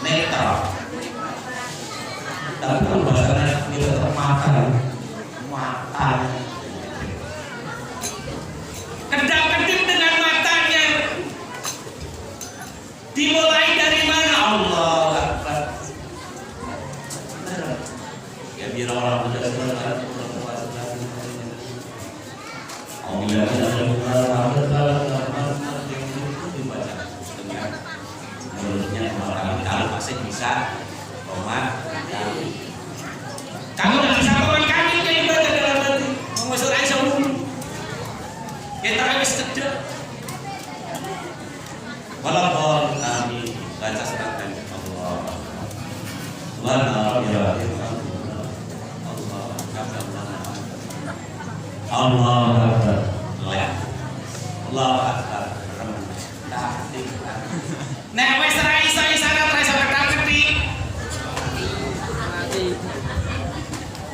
netral, tapi kalau bahasanya itu tetap makan kedap-kedip dengan matanya. Dimulai dari mana? Allah Akbar. Ya biar orang muda sebentar menurutnya kalau masih bisa Roma kalau nggak bisa Roma kami ke ibadah dalam hati mengusur aja kita harus kerja walaupun kami baca surat Allah Akbar Allah Akbar. Nek wis ra iso isyarat ra iso ketik.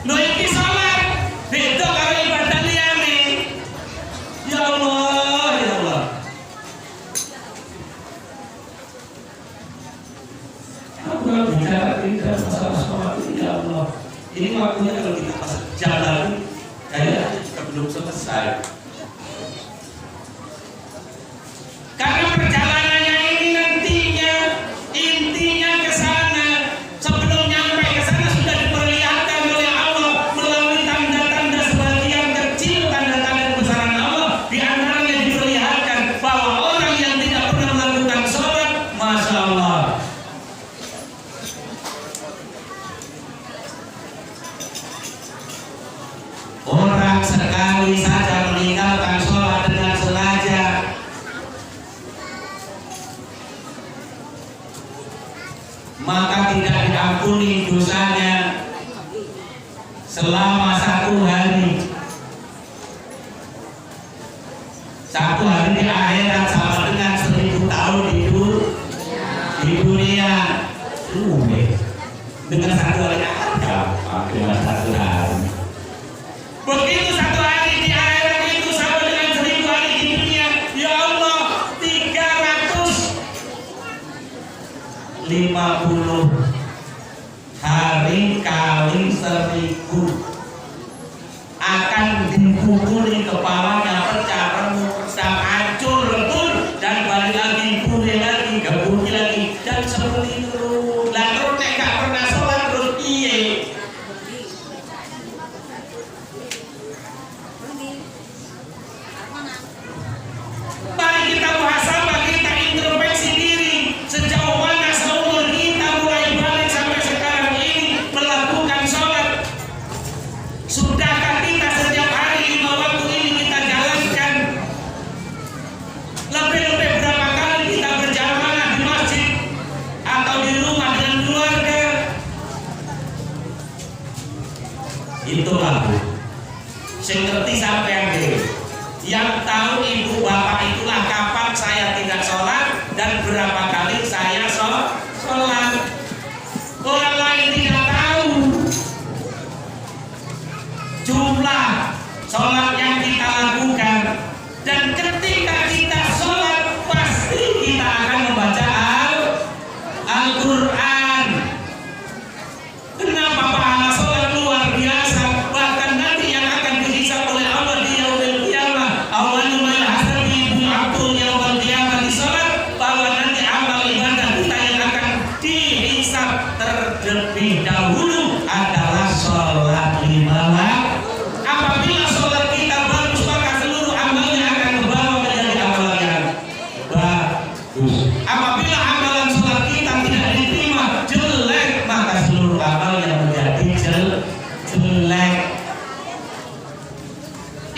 Lho iki salat beda karo ibadah liyane. Ya Allah, ya Allah. Aku bicara tidak masalah sholat ya Allah. Ini waktunya kalau kita pas jalan kayak kita belum selesai. Karena perjalanannya ini nantinya intinya ke sana. Sebelum nyampe ke sana sudah diperlihatkan oleh Allah melalui tanda-tanda sebagian kecil tanda-tanda kebesaran Allah. Di antaranya diperlihatkan bahwa orang yang tidak pernah melakukan sholat, masya Allah, maka tidak diampuni dosanya selama 1 hari. 1 hari di akhirat sama dengan 1000 tahun di dunia. Dengan 1 hari dengan 1 hari. Begitu 1 hari di akhirat itu sama dengan 1000 hari di dunia. Ya Allah, 350 hari kali 1000 akan dipukuli kepalanya, pecah, remuk, retak, hancur, lebur, dan balik lagi, pulih lagi, gabungi lagi, dan seperti itu. Lah terus nek gak pernah sholat terus piye? Mari kita muhasabah, kita introspeksi diri, sejauh mana seumur kita mulai balik sampai sekarang ini melakukan sholat. Sudahkah kita setiap hari 5 waktu ini kita jalankan? Lebih-lebih berapa kali kita berjamaah di masjid atau di rumah dengan keluarga? Itulah Bu, sing ngerti sampean dhewe. Yang tahu ibu bapak itulah kapan saya tidak sholat dan berapa kali saya sholat. Orang lain tidak tahu jumlah sholat yang kita lakukan, dan ketika kita sholat pasti kita akan membaca Al-Quran. Kenapa pahala sholat luar biasa? Bahkan nanti yang akan dihisab oleh Allah di yaumil qiyamah, awwalu ma yahsabu abdul yaumil qiyamah di sholat, bahwa nanti amal ibadah kita yang akan dihisab terlebih dahulu adalah sholat 5 waktu. Apabila sholat kita bagus, maka seluruh amalnya akan membawa menjadi amalan yang bagus. Apabila amalan sholat kita tidak diterima jelek, maka seluruh amalnya menjadi jelek.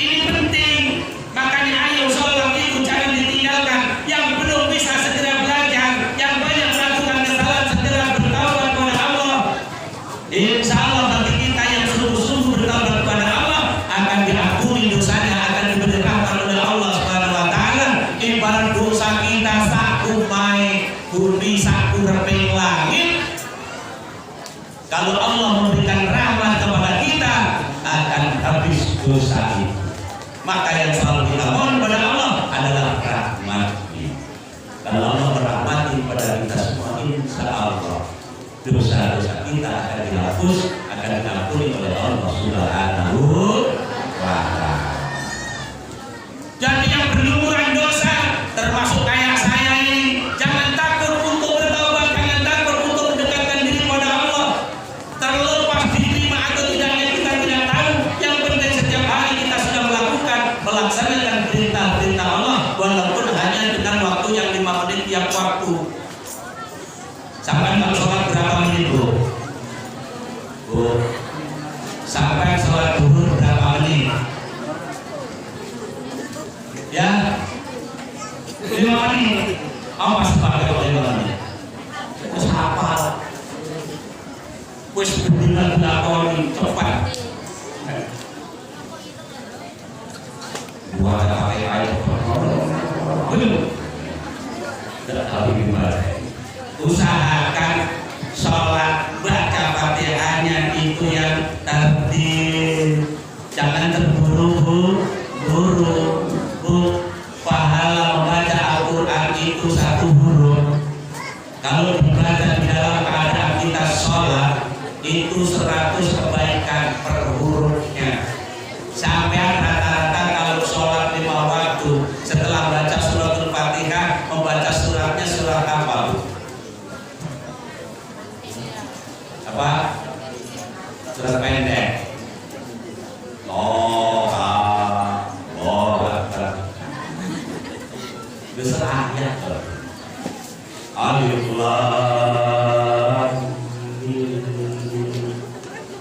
Ini penting, makanya ayo sholat itu jangan ditinggalkan. Yang belum bisa segera belajar, yang banyak melakukan kesalahan segera bertaubat kepada Allah. Insya Allah bagi kita yang sungguh-sungguh bertaubat kepada Allah akan diampuni dosanya, akan diberi rahmat oleh Allah Subhanahu wa taala. Ibarat dosa kita saku mai bumi saku reping langit. Kalau Allah memberikan rahmat kepada kita, akan habis dosa itu. Maka yang selalu kita mohon kepada Allah adalah rahmat-Nya. Kalau Allah merahmati kepada kita semua, insya Allah dosa-dosa kita akan dihapus, akan diampuni oleh Allah Subhanahu wa ta'ala. Jadi yang berlumuran dosa, termasuk kayak saya ini, jangan takut untuk bertaubat, jangan takut untuk mendekatkan diri kepada Allah. Terlepas diterima atau tidaknya kita tidak tahu. Yang penting setiap hari kita sudah melaksanakan perintah-perintah Allah, walaupun hanya dengan waktu yang 5 menit tiap waktu. Sampai sholat berapa menit Bu? Sampai sholat duhur berapa menit? Ya, 5 menit. Awas pakai 5 menit. Terus hafal. Wis bendina dilakoni cepat. Buat pakai air. Tidak tahu gimana. Usahakan sholat baca Fatihahnya itu yang tertib, jangan terburu-buru. Pahala membaca Al-Quran itu 1 huruf. Kalau dibaca di dalam keadaan kita sholat itu 100 kebaikan per hurufnya. Sampai rata-rata kalau sholat 5 waktu setelah baca suratul Fatihah, membaca suratnya surat apa? Apa? Surat pendek. Besar ayat. Alif Lam Mim.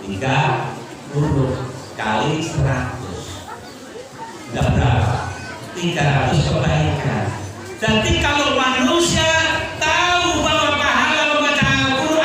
3 huruf kali 100. Tidak berapa? 300 kebaikan. Jadi kalau manusia tahu bahwa pahala membaca Al-Quran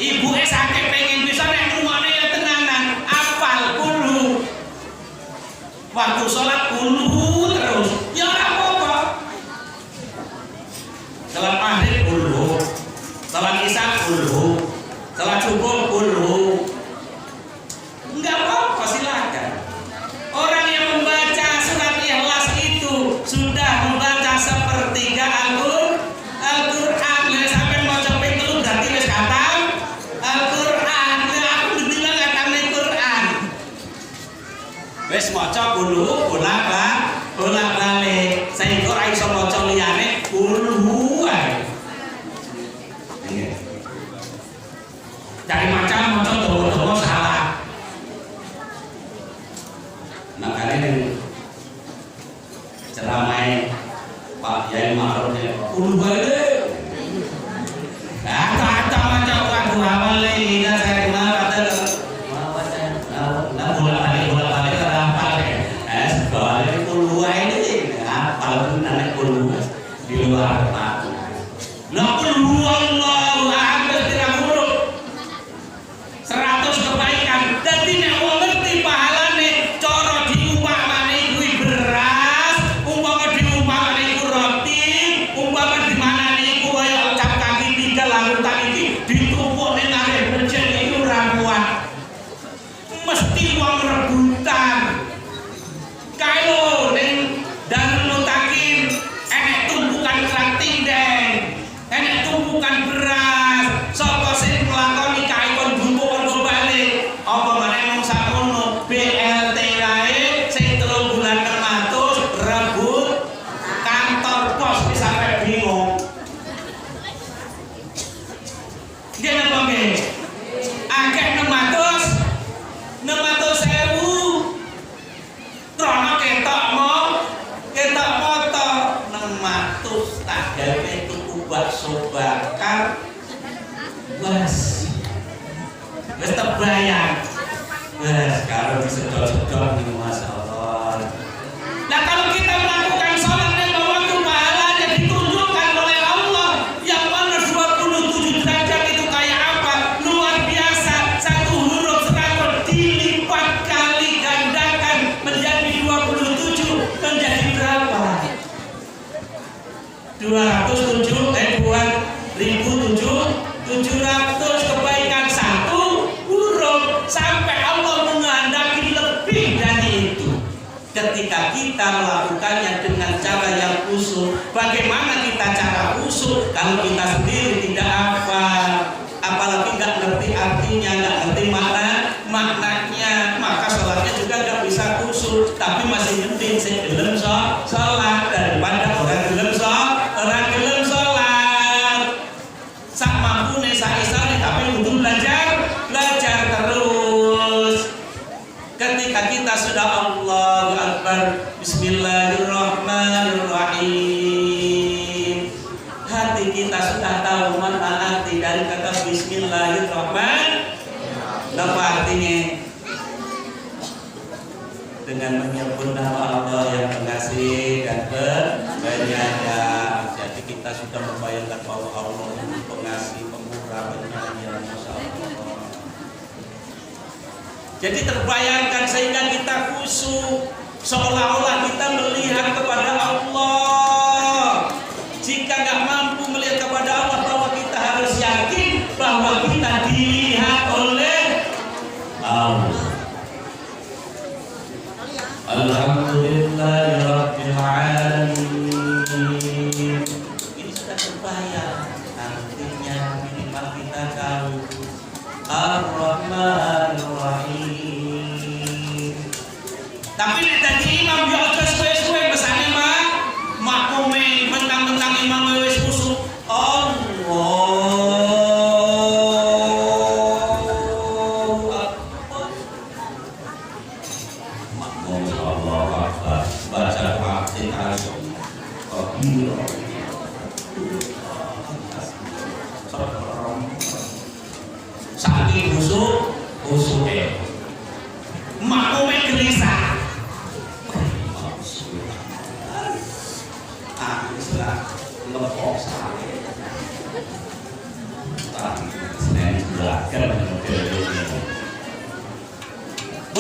Ibu sakit pengen bisa nek ngomongnya ya tenanan, apal kulu. Waktu sholat kulu terus, ya ora apa-apa. Salat maghrib kulu, salat isya kulu, salat subuh kulu. Enggak apa-apa, silakan. Orang yang membaca surat Ikhlas itu sudah membaca sepertiga Al-Qur'an. Sampai mau coba itu berarti wis khatam Al-Qur'an. Aku dibilang khatam Al-Qur'an. Wis maca kulo bolak-balik. Saiki ora iso maca liyane kulo wae. Nggih. Cari macam maca dawa-dawa salah. Makanya ceramai Pak Yai Ma'ruf kulo wae. Kata macam lagu awal ini kan saya kenal kata bolak-balik apa balik kulo ini apa namanya kulo di luar Pak. Lah kulo Allahu akbar tidak huruf 100 kebaikan. Dadi nek wong ngerti pahalane cara diumpamane kuwi beras, umpama diumpamane iku roti, umpama dimanane iku kaya cap kaki 3 larutan iki ditumpuk ning arep becik iki ora kuat. Mesti wong rebutan. Kayo ning Darul Mutakin enek tumpukan kerak tindeng, enek tumpukan beras. Sapa sing nglakoni kae kon bumpuk balik. Apa meneh mung sakono BLT wae sing 3 bulan 600 rebut kantor pos wis sampe bingung. Nggih napa nggih? Akeh 600.000 krono ketok moto 600 tak gawe tuku bakso bakar wes terbayang wes karo disedot-sedot nih masyaallah. Nah kalau kita melakukan sholat yang waktu pahalanya ditunjukkan oleh Allah yang mana 27 derajat itu kayak apa luar biasa. Satu huruf 100 dilipat kali gandakan menjadi 27 menjadi berapa? 2.700 kebaikan satu huruf sampai Allah menghendaki lebih dari itu. Ketika kita melakukannya dengan cara yang khusyuk, bagaimana kita cara khusyuk kalau kita sendiri tidak hafal, apalagi nggak ngerti artinya, nggak ngerti maknanya, maka sholatnya juga nggak bisa khusyuk. Tapi masih penting sing gelem sholat daripada orang gelem sholat. Sak mampune sak isane tapi kudu belajar terus. Ketika kita sudah Allahu Akbar, Bismillahirrahmanirrahim, hati kita sudah tahu makna arti dari kata Bismillahirrahmanirrahim. Apa artinya? Dengan menyebut nama Allah yang pengasih dan penyayang. Jadi kita sudah membayangkan bahwa Allah itu pengasih, pemurah, penyayang. Masya Allah. Jadi terbayangkan sehingga kita khusyuk, seolah-olah kita melihat kepada Allah. Jika nggak mampu melihat kepada Allah, bahwa kita harus yakin bahwa kita dilihat oleh Allah. Alhamdulillahirabbil alamin. Ini sudah terbayang. Artinya minimal kita tahu Ar-Rahmanir-Rahim. Tapi nek dadi imam yo aja suwe-suwe besane mah makmume mentang-mentang imam wis khusyuk. Saking khusyuk makmume gelisah. Lepok sakit. Senin sebelah. bukan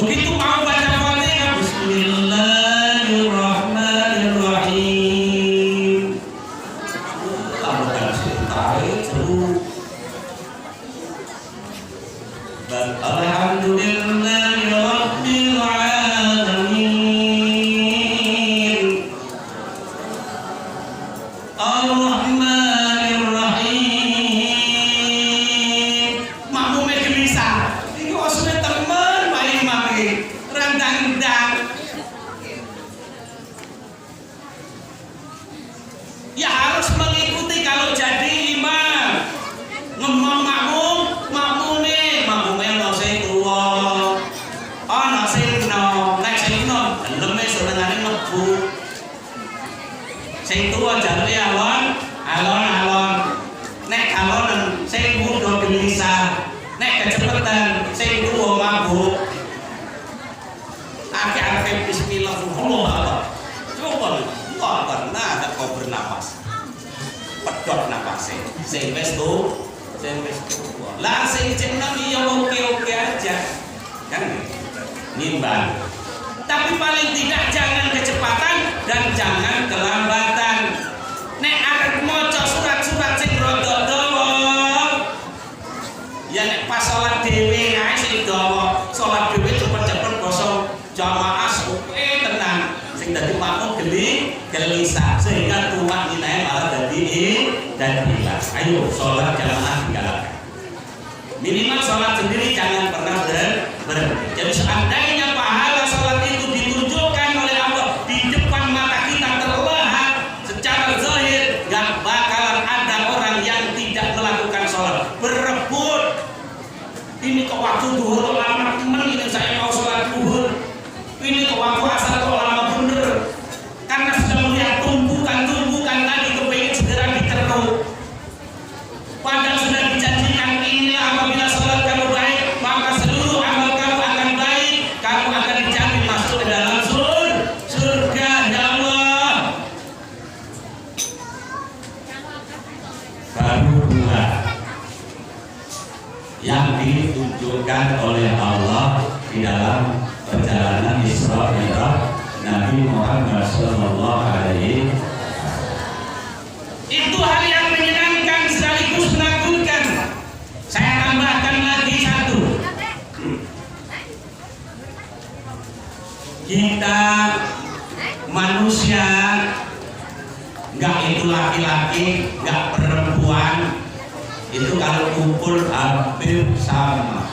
begitu mau baca Fatihah, Bismillahirrahmanirrahim. Lalu kan tarik terus. Alhamdulillahirabbil alamin. Ar-Rahmanir-Rahim. Makmume gelisah. Iki osne temen wae mami. Randang-ndang. Ya harus mengikuti kalau jadi imam. Ngomong makmume ono sing tuwa. Ono sing nom, nek sing nom leme senengane mlebu. Sing tuwa jalure alon. Nek alonen sing muda gelisah. Nek kecepetan sing tuwa mabuk. Akeh-akeh bismillahirrahmanirrahim. Coba pernah ada kau bernapas. Pedot napasnya. Sing wis tuwa. Lah sing jeneng ya oke-oke aja. Kan nimbang. Tapi paling tidak jangan kecepatan dan jangan kelambatan. Nek arep maca surat-surat sing rada dawa, ya nek pas salat dhewe ae sing dawa, salat dhewe cepet-cepet basa jamaah suwe tenan. Sing dadi makmum gelisah sehingga tumak nilai malah dadi hilang. Ayo salat jamaah digalakkan. Minimal salat sendiri jangan pernah berhenti. Jadi seandainya pahala salat itu ditunjukkan oleh Allah di depan mata kita terlihat secara zahir, gak bakalan ada orang yang tidak melakukan salat. Berebut. Ini kok waktu zuhur lama temen ini saya mau salat zuhur. Ini kok waktu asar kok lama bener. Karena sudah melihat tumpukan tadi kepingin segera diteruk. Padahal sudah dijanjikan inilah apabila salat kamu baik maka seluruh amal kamu akan baik, kamu akan dijamin masuk ke dalam surga ya Allah. Baru dua yang ditunjukkan oleh Allah di dalam perjalanan Isra Mi'raj Nabi Muhammad Sallallahu Alaihi Wasallam. Itu hal yang menyenangkan sekaligus menakutkan. Saya tambahkan lagi satu. Kita manusia, nggak itu laki-laki, nggak perempuan, itu kalau kumpul hampir sama.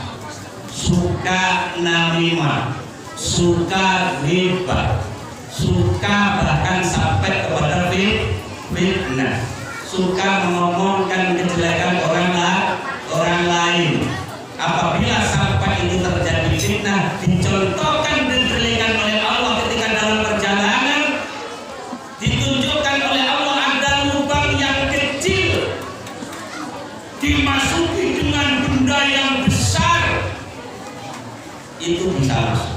Suka namimah, suka ghibah, suka bahkan sampai kepada fitnah, suka mengomongkan kejelekan orang lain. Apabila sampai itu terjadi fitnah, dicontohkan kejelekan oleh Allah ketika dalam perjalanan, ditunjukkan oleh Allah ada lubang yang kecil, dimasuki dengan benda yang besar, itu bisa masuk.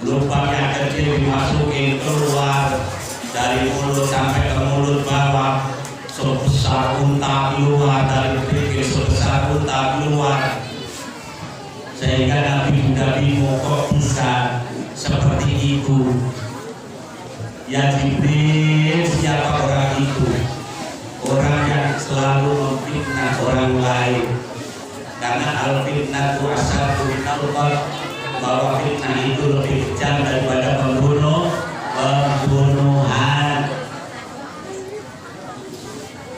Lubang yang kecil dimasukin keluar dari mulut sampai ke mulut bawah sebesar unta keluar, dari pikir sebesar unta keluar, sehingga Nabi sudah bingung kok bisa seperti itu. Ya Jibril, siapa orang itu? Orang yang selalu memfitnah orang lain, karena al-fitnah itu asal minal, bahwa fitnah itu lebih kejam daripada pembunuhan.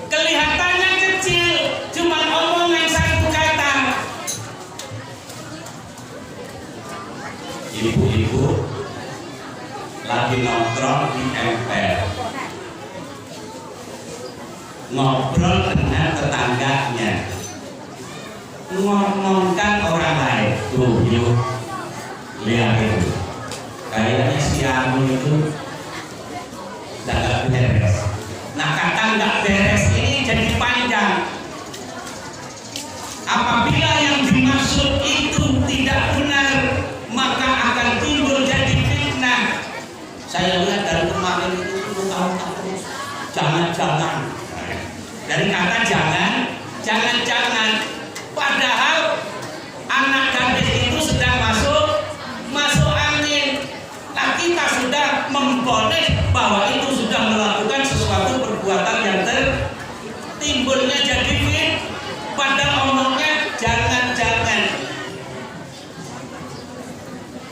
Kelihatannya kecil, cuma omongan satu kata. Ibu-ibu lagi nongkrong di MPR, ngobrol dengan tetangganya, ngomongkan orang lain. Tuh, yuk lihat itu, kayaknya si Anu itu nggak beres. Nah, kata nggak beres ini jadi panjang. Apabila yang dimaksud itu tidak benar, maka akan timbul jadi fitnah. Saya lihat dari kemarin itu tahu jangan-jangan Dari kata jangan, jangan. Padahal anak gadis itu sedang masuk angin. Nah, kita sudah memponis bahwa itu sudah melakukan sesuatu perbuatan yang timbulnya jadi fit. Padahal omongnya jangan.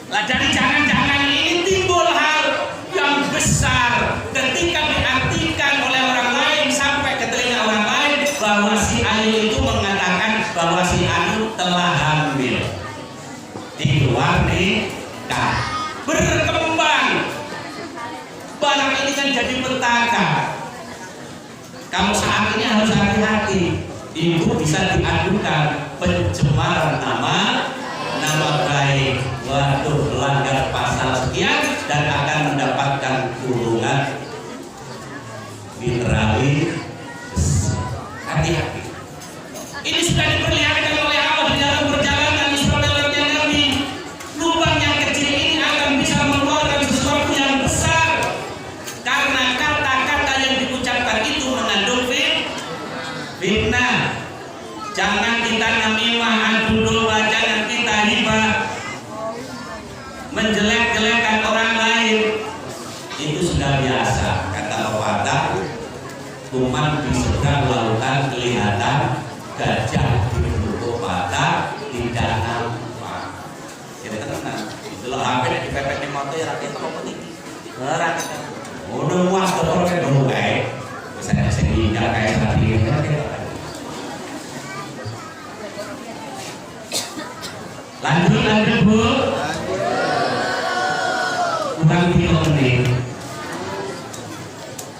Lah dari jangan ini timbul hal yang besar ketika diartikan oleh orang lain sampai ke telinga orang lain bahwa si Ayu itu mengatakan bahwa si Anu telah hamil di luar nikah. Berkembang barang ini kan jadi petaka. Kamu saat ini harus hati-hati. Ibu bisa diadukan pencemaran nama baik. Waduh, melanggar pasal sekian dan akan mendapatkan kurungan mineralis. Hati-hati. Ini sudah diperlihatkan oleh Allah di dalam perjalanan Israel dan Nabi. Lubang yang kecil ini akan bisa mengeluarkan sesuatu yang besar karena kata-kata yang diucapkan itu mengandung fitnah. Jangan kita namimah, adu domba, jangan kita hibah, menjelek-jelekan orang lain. Itu sudah biasa. Kata pepatah, kuman di seberang lautan kelihatan, gajah di lubuk mata tidak nampak. Jadi tenang. Kalau HP di pepet di motor ya rakyat apa tinggi. Rakyat. Udah muas betul kan dulu kayak. Misalnya sehingga kayak tadi. Lanjut Bu. Kurang 3 menit.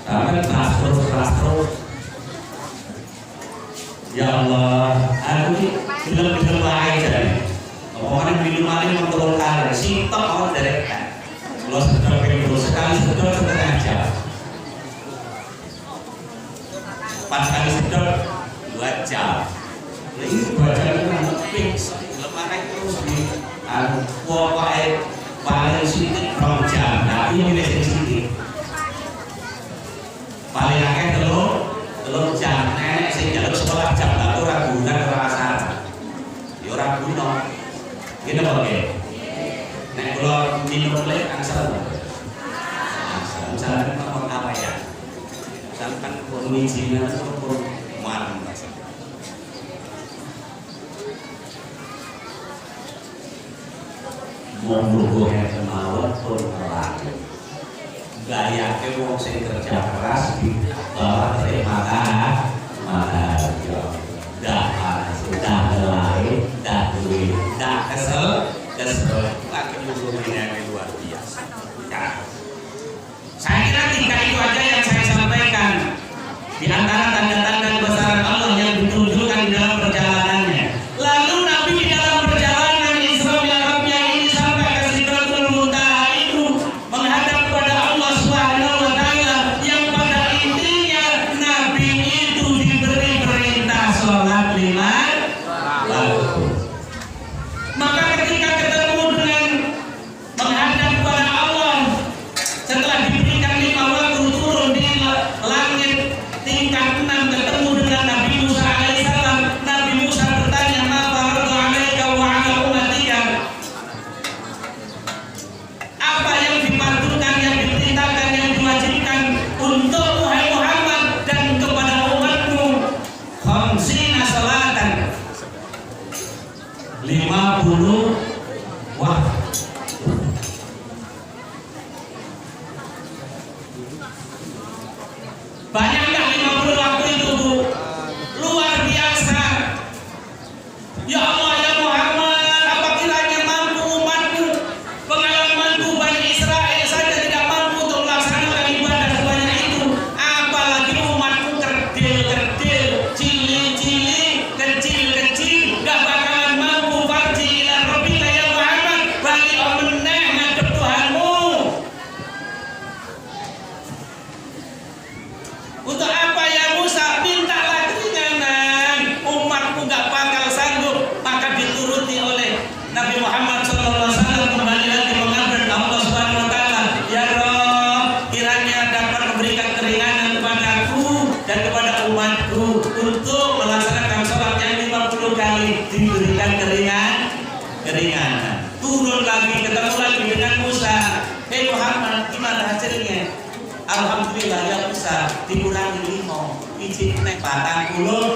Sampai terus. Ya Allah, aku belum aja nih. Orang minuman ini menurunkan sitok orang dari kan. Kalau sedot sekali sedot setengah jam. 4 kali sedot 2 jam. Ini 2 jam itu fix. Lemari terus di pokoknya paling sedikit 2 jam. Nah ini lebih sedikit. Paling akhir telur jam. Nenek sih jalur sekolah jam. Lalu ragunan perasaan. Ya orang kuno. Gini oke. Nek kalau minum lek angsal. Misalkan ngomong apa ya? Misalkan pemijinan ataupun muan. Monggo kemawon pun laku. Gaya ke wong sing kerja keras di bawah terima sudah mulai dah duit dah kesel lagi hubungannya luar biasa. Saya kira 3 itu aja yang saya sampaikan di antara tanda-tanda kebesaran Allah yang ditunjukkan di dalam perjalanannya. Lalu Nabi di dalam perjalanan Isra Mi'rajnya ini sampai ke Sidratul Muntaha itu menghadap kepada Allah Subhanahu wa taala yang pada intinya Nabi itu diberi perintah sholat 5 waktu. Maka ketika ketemu dengan menghadap kepada Allah setelah diberikan 5 waktu turun di langit tingkat 6 ketemu dengan Nabi Musa alaihissalam. Nabi Musa bertanya, "Ma faradu 'alaika wa 'ala ummatika?" Apa yang dipardukan, yang diperintahkan, yang diwajibkan untuk Muhammad dan kepada umatmu? Khamsina salatan. 50 waktu. Banyak nggak 50 waktu itu Bu? Luar biasa. Ya Allah ya Muhammad, apa kiranya mampu umatmu? Pengalamanku Bani Israel saja tidak mampu untuk melaksanakan ibadah sebanyak itu. Apalagi umatmu kerdil, cili-cili, kecil, gak bakalan mampu. Farji ila rabbika ya Muhammad, balik meneh ngadep Tuhanmu. Untuk apa ya Musa? Mintalah keringanan. Umatku gak bakal sanggup. Maka dituruti oleh Nabi Muhammad SAW. Kembali lagi mengambil Allah Subhanahu wa taala, ya Rabb, kiranya dapat memberikan keringanan kepadaku dan kepada umatku. untuk melaksanakan sholat yang 50 kali diberikan keringanan. Turun lagi, ketemu lagi dengan Musa. Hei Muhammad, gimana hasilnya? Alhamdulillah ya Musa, dikurangi 5, ijik nek 45.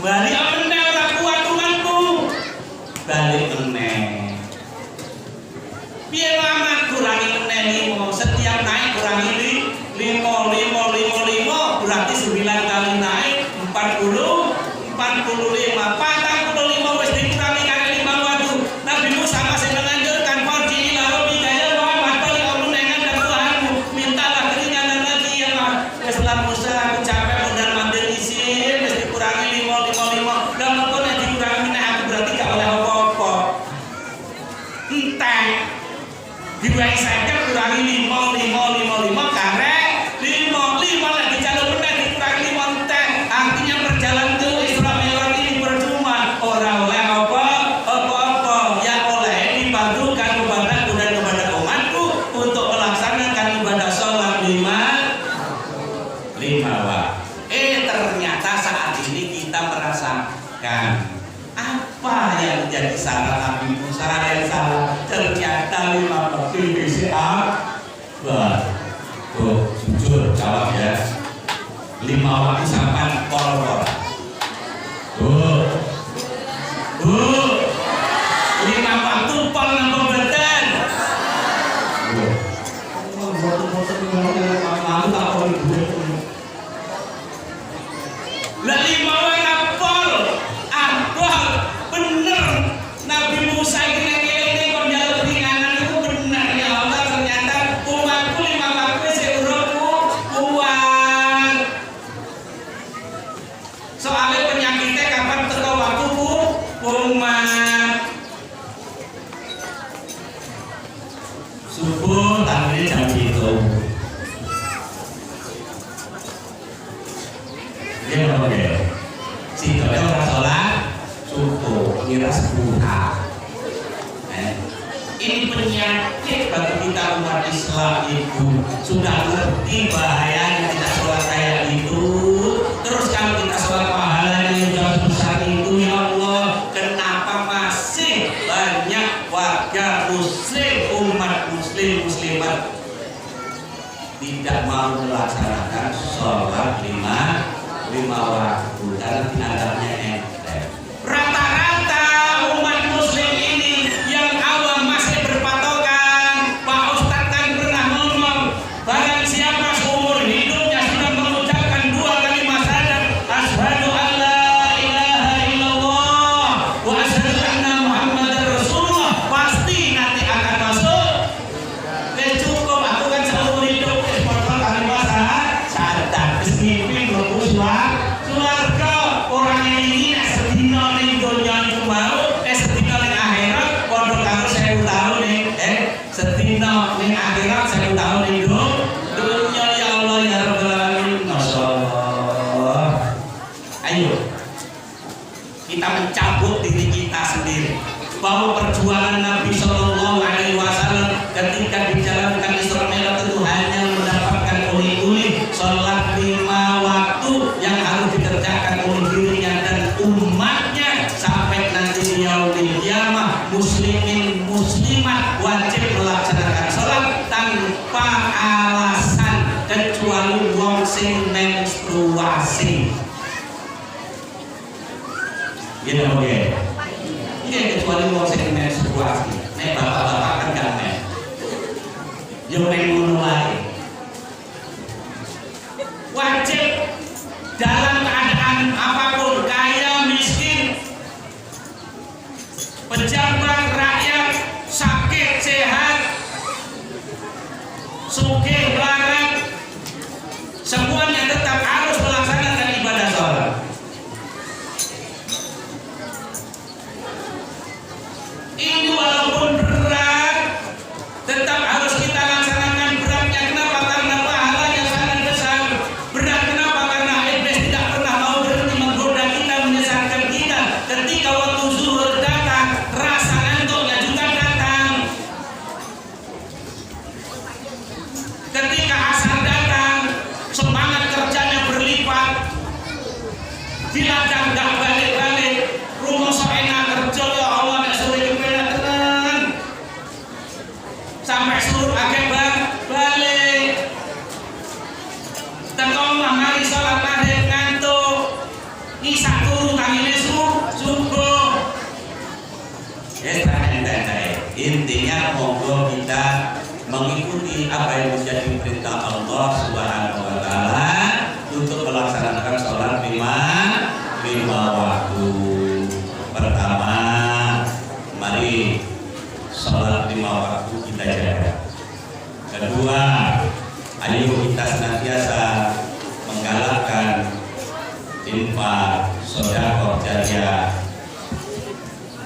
Balik meneh ora kuat umatku. Balik meneh. Piye amat kurangi meneh 5, setiap naik kurangi 5, berarti 9 kali naik 40, 45, 45 wis dikurangi kali 5 waktu. Nabi Musa masih menganjurkan farji ila rabbika ya Muhammad, balik kamu dengan Tuhanmu, mintalah keringanan lagi ya Muhammad. Setelah Musa aku capek mondar mandir isin, wis dikurangi 5. Dan kok nek dikurangi meneh aku berarti gak oleh apa-apa. Enteng. Diwai saja kurangi 5 karek 5 lagi jalur meneh dikurangi 5 enteng. Artinya perjalanan itu Isra Mi'raj ini percuma, ora oleh apa-apa. Ya oleh dibantukan kepada dan kepada umatku untuk melaksanakan ibadah sholat 5 waktu. Ternyata saat ini kita merasakan apa yang menjadi salah Nabi Musa yang salah. Ternyata 5 waktu bisa jujur jawab ya. 5 waktu sampai kolor. 5 waktu pol nambah badan. Lah 5 waktu pol. Abang bener Nabi Musa ini kon jalur keringanan itu benar ya Allah. Ternyata umatku 5 waktu seurutku kuat. Soalnya penyakitnya kapan teko waktuku umat. Subuh tanggal jam 7. Dia apa ya? Si dokter orang sholat subuh kira 10. Ini penyakit bagi kita umat Islam itu. Sudah ngerti bahayanya kita sholat kayak itu. Terus kalau kita sholat pahalanya yang jauh besar itu ya Allah, kenapa masih banyak warga muslim, umat muslim, muslimat tidak mau melaksanakan sholat 5 waktu karena dianggapnya enteng. Rata-rata umat muslim ini yang awam masih berpatokan. Pak Ustadz kan pernah ngomong, barang siapa seumur hidupnya sudah mengucapkan 2 kalimat syahadat, asyhadu an la ilaha illallah wa asyhadu anna Muhammadar Rasulullah, pasti nanti akan masuk. Cukup aku kan seumur hidup kalimat syahadat, mimpi keluarga orang ini sedina ning donya niku mau sedina ning akhirat padha karo 1000 tahun ning sedina ning akhirat 1000 tahun ning dunya ya Allah ya Rabbal alamin. Masyaallah. Ayo kita mencabut diri kita sendiri bahwa perjuangan Nabi Sallallahu Alaihi Wasallam ketika dijalankan Isra Mi'raj itu hanya mendapatkan oleh-oleh sholat 5 waktu yang harus dikerjakan oleh dirinya dan umatnya sampai nanti di yaumil qiyamah. Muslimin muslimat wajib melaksanakan sholat tanpa alasan kecuali wong sing menstruasi. Gitu oke. Iya kecuali wong sing menstruasi. Bapak-bapak kan gak men. Yo men mulai. Wajib dalam keadaan apapun, kaya miskin, pejabat rakyat, sakit sehat, sugih melarat, semuanya tetap harus melaksanakan ibadah sholat. Ini walaupun berat tetap harus kita laksanakan. Beratnya kenapa? nggak balik-balik rumah enak kerja ya Allah nek suruh kepena tenan sampai suruh akeh balik teko omah mari salat maghrib ngantuk isak turu tangine subuh intinya monggo kita mengikuti apa yang menjadi perintah Allah Subhanahu wa taala untuk melaksanakan sholat lima waktu. Pertama, mari sholat 5 waktu kita jaga. Kedua, ayo kita senantiasa menggalakkan infak, sedekah jariyah,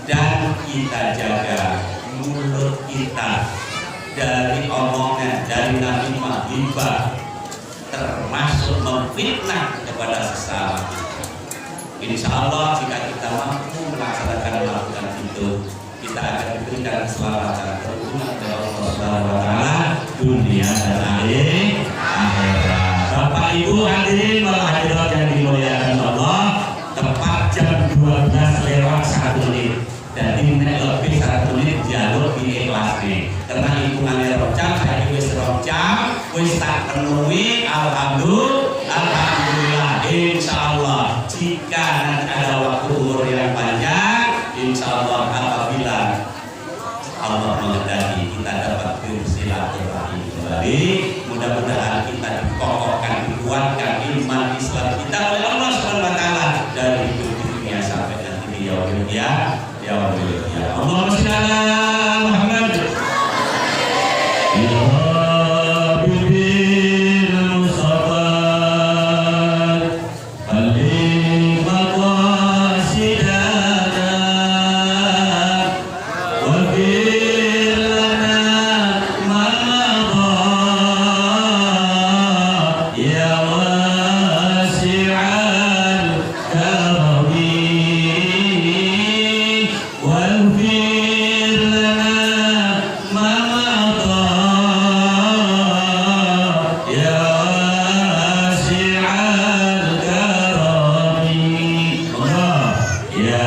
dan kita jaga mulut kita dari omongan, dari namimah, ghibah, termasuk memfitnah kepada sesama. Insya Allah jika kita mampu melakukan itu, kita akan diberikan keselamatan terhubungan dengan Allah Subhanahu wa taala dunia dan akhirat. Bapak Ibu hadirin wal hadirat yang dimuliakan Allah, tepat jam 12 lewat 1 menit. Jadi nek lebih 1 menit jalur ikhlas nih. Karena hitungannya rojam, saya wis rojam, wis tak penuhi. Alhamdulillah. Insya Allah jika nanti ada waktu umur yang panjang, insya Allah apabila Allah mengendaki kita dapat bersilaturahmi kembali. Mudah-mudahan kita dikokohkan, dikuatkan iman Islam kita oleh Allah Subhanahu wa taala dari hidup di dunia sampai nanti di yaumil qiyamah. Allahumma shalli ala Muhammad. Ya Habibir Mustafa Alim maqasidana wa fir lana ma ya wasi'al karami واغفر لنا ما مضى يا واسع الكرم الله يا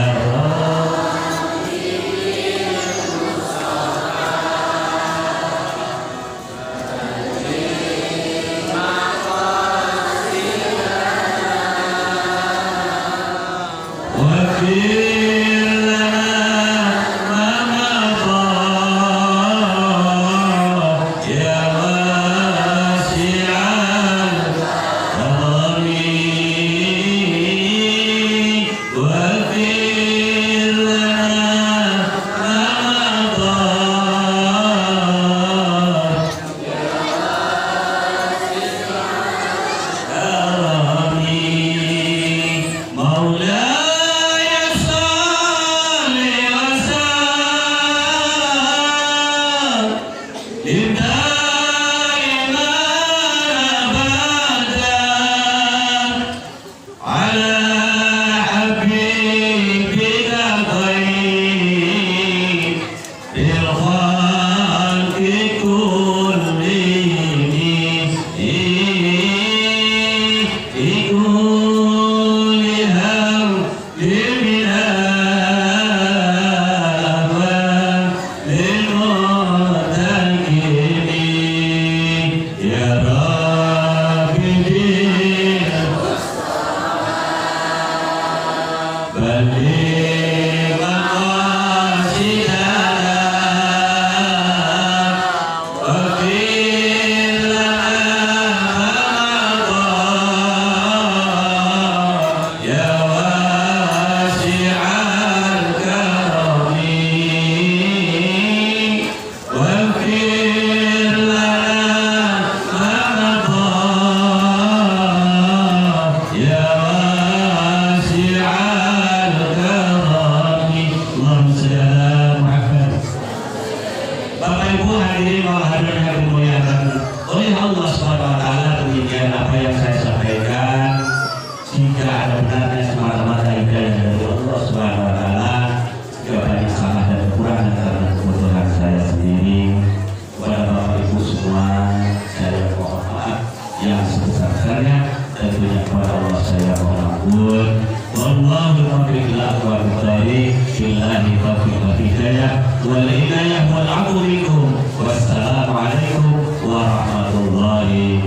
مولاي tentunya kepada Allah saya mohon ampun. Wallahu muwaffiq ila aqwamit thoriq. Billahi taufiq wal hidayah wal inayah wal 'afwu minkum. Wassalamu alaikum warahmatullahi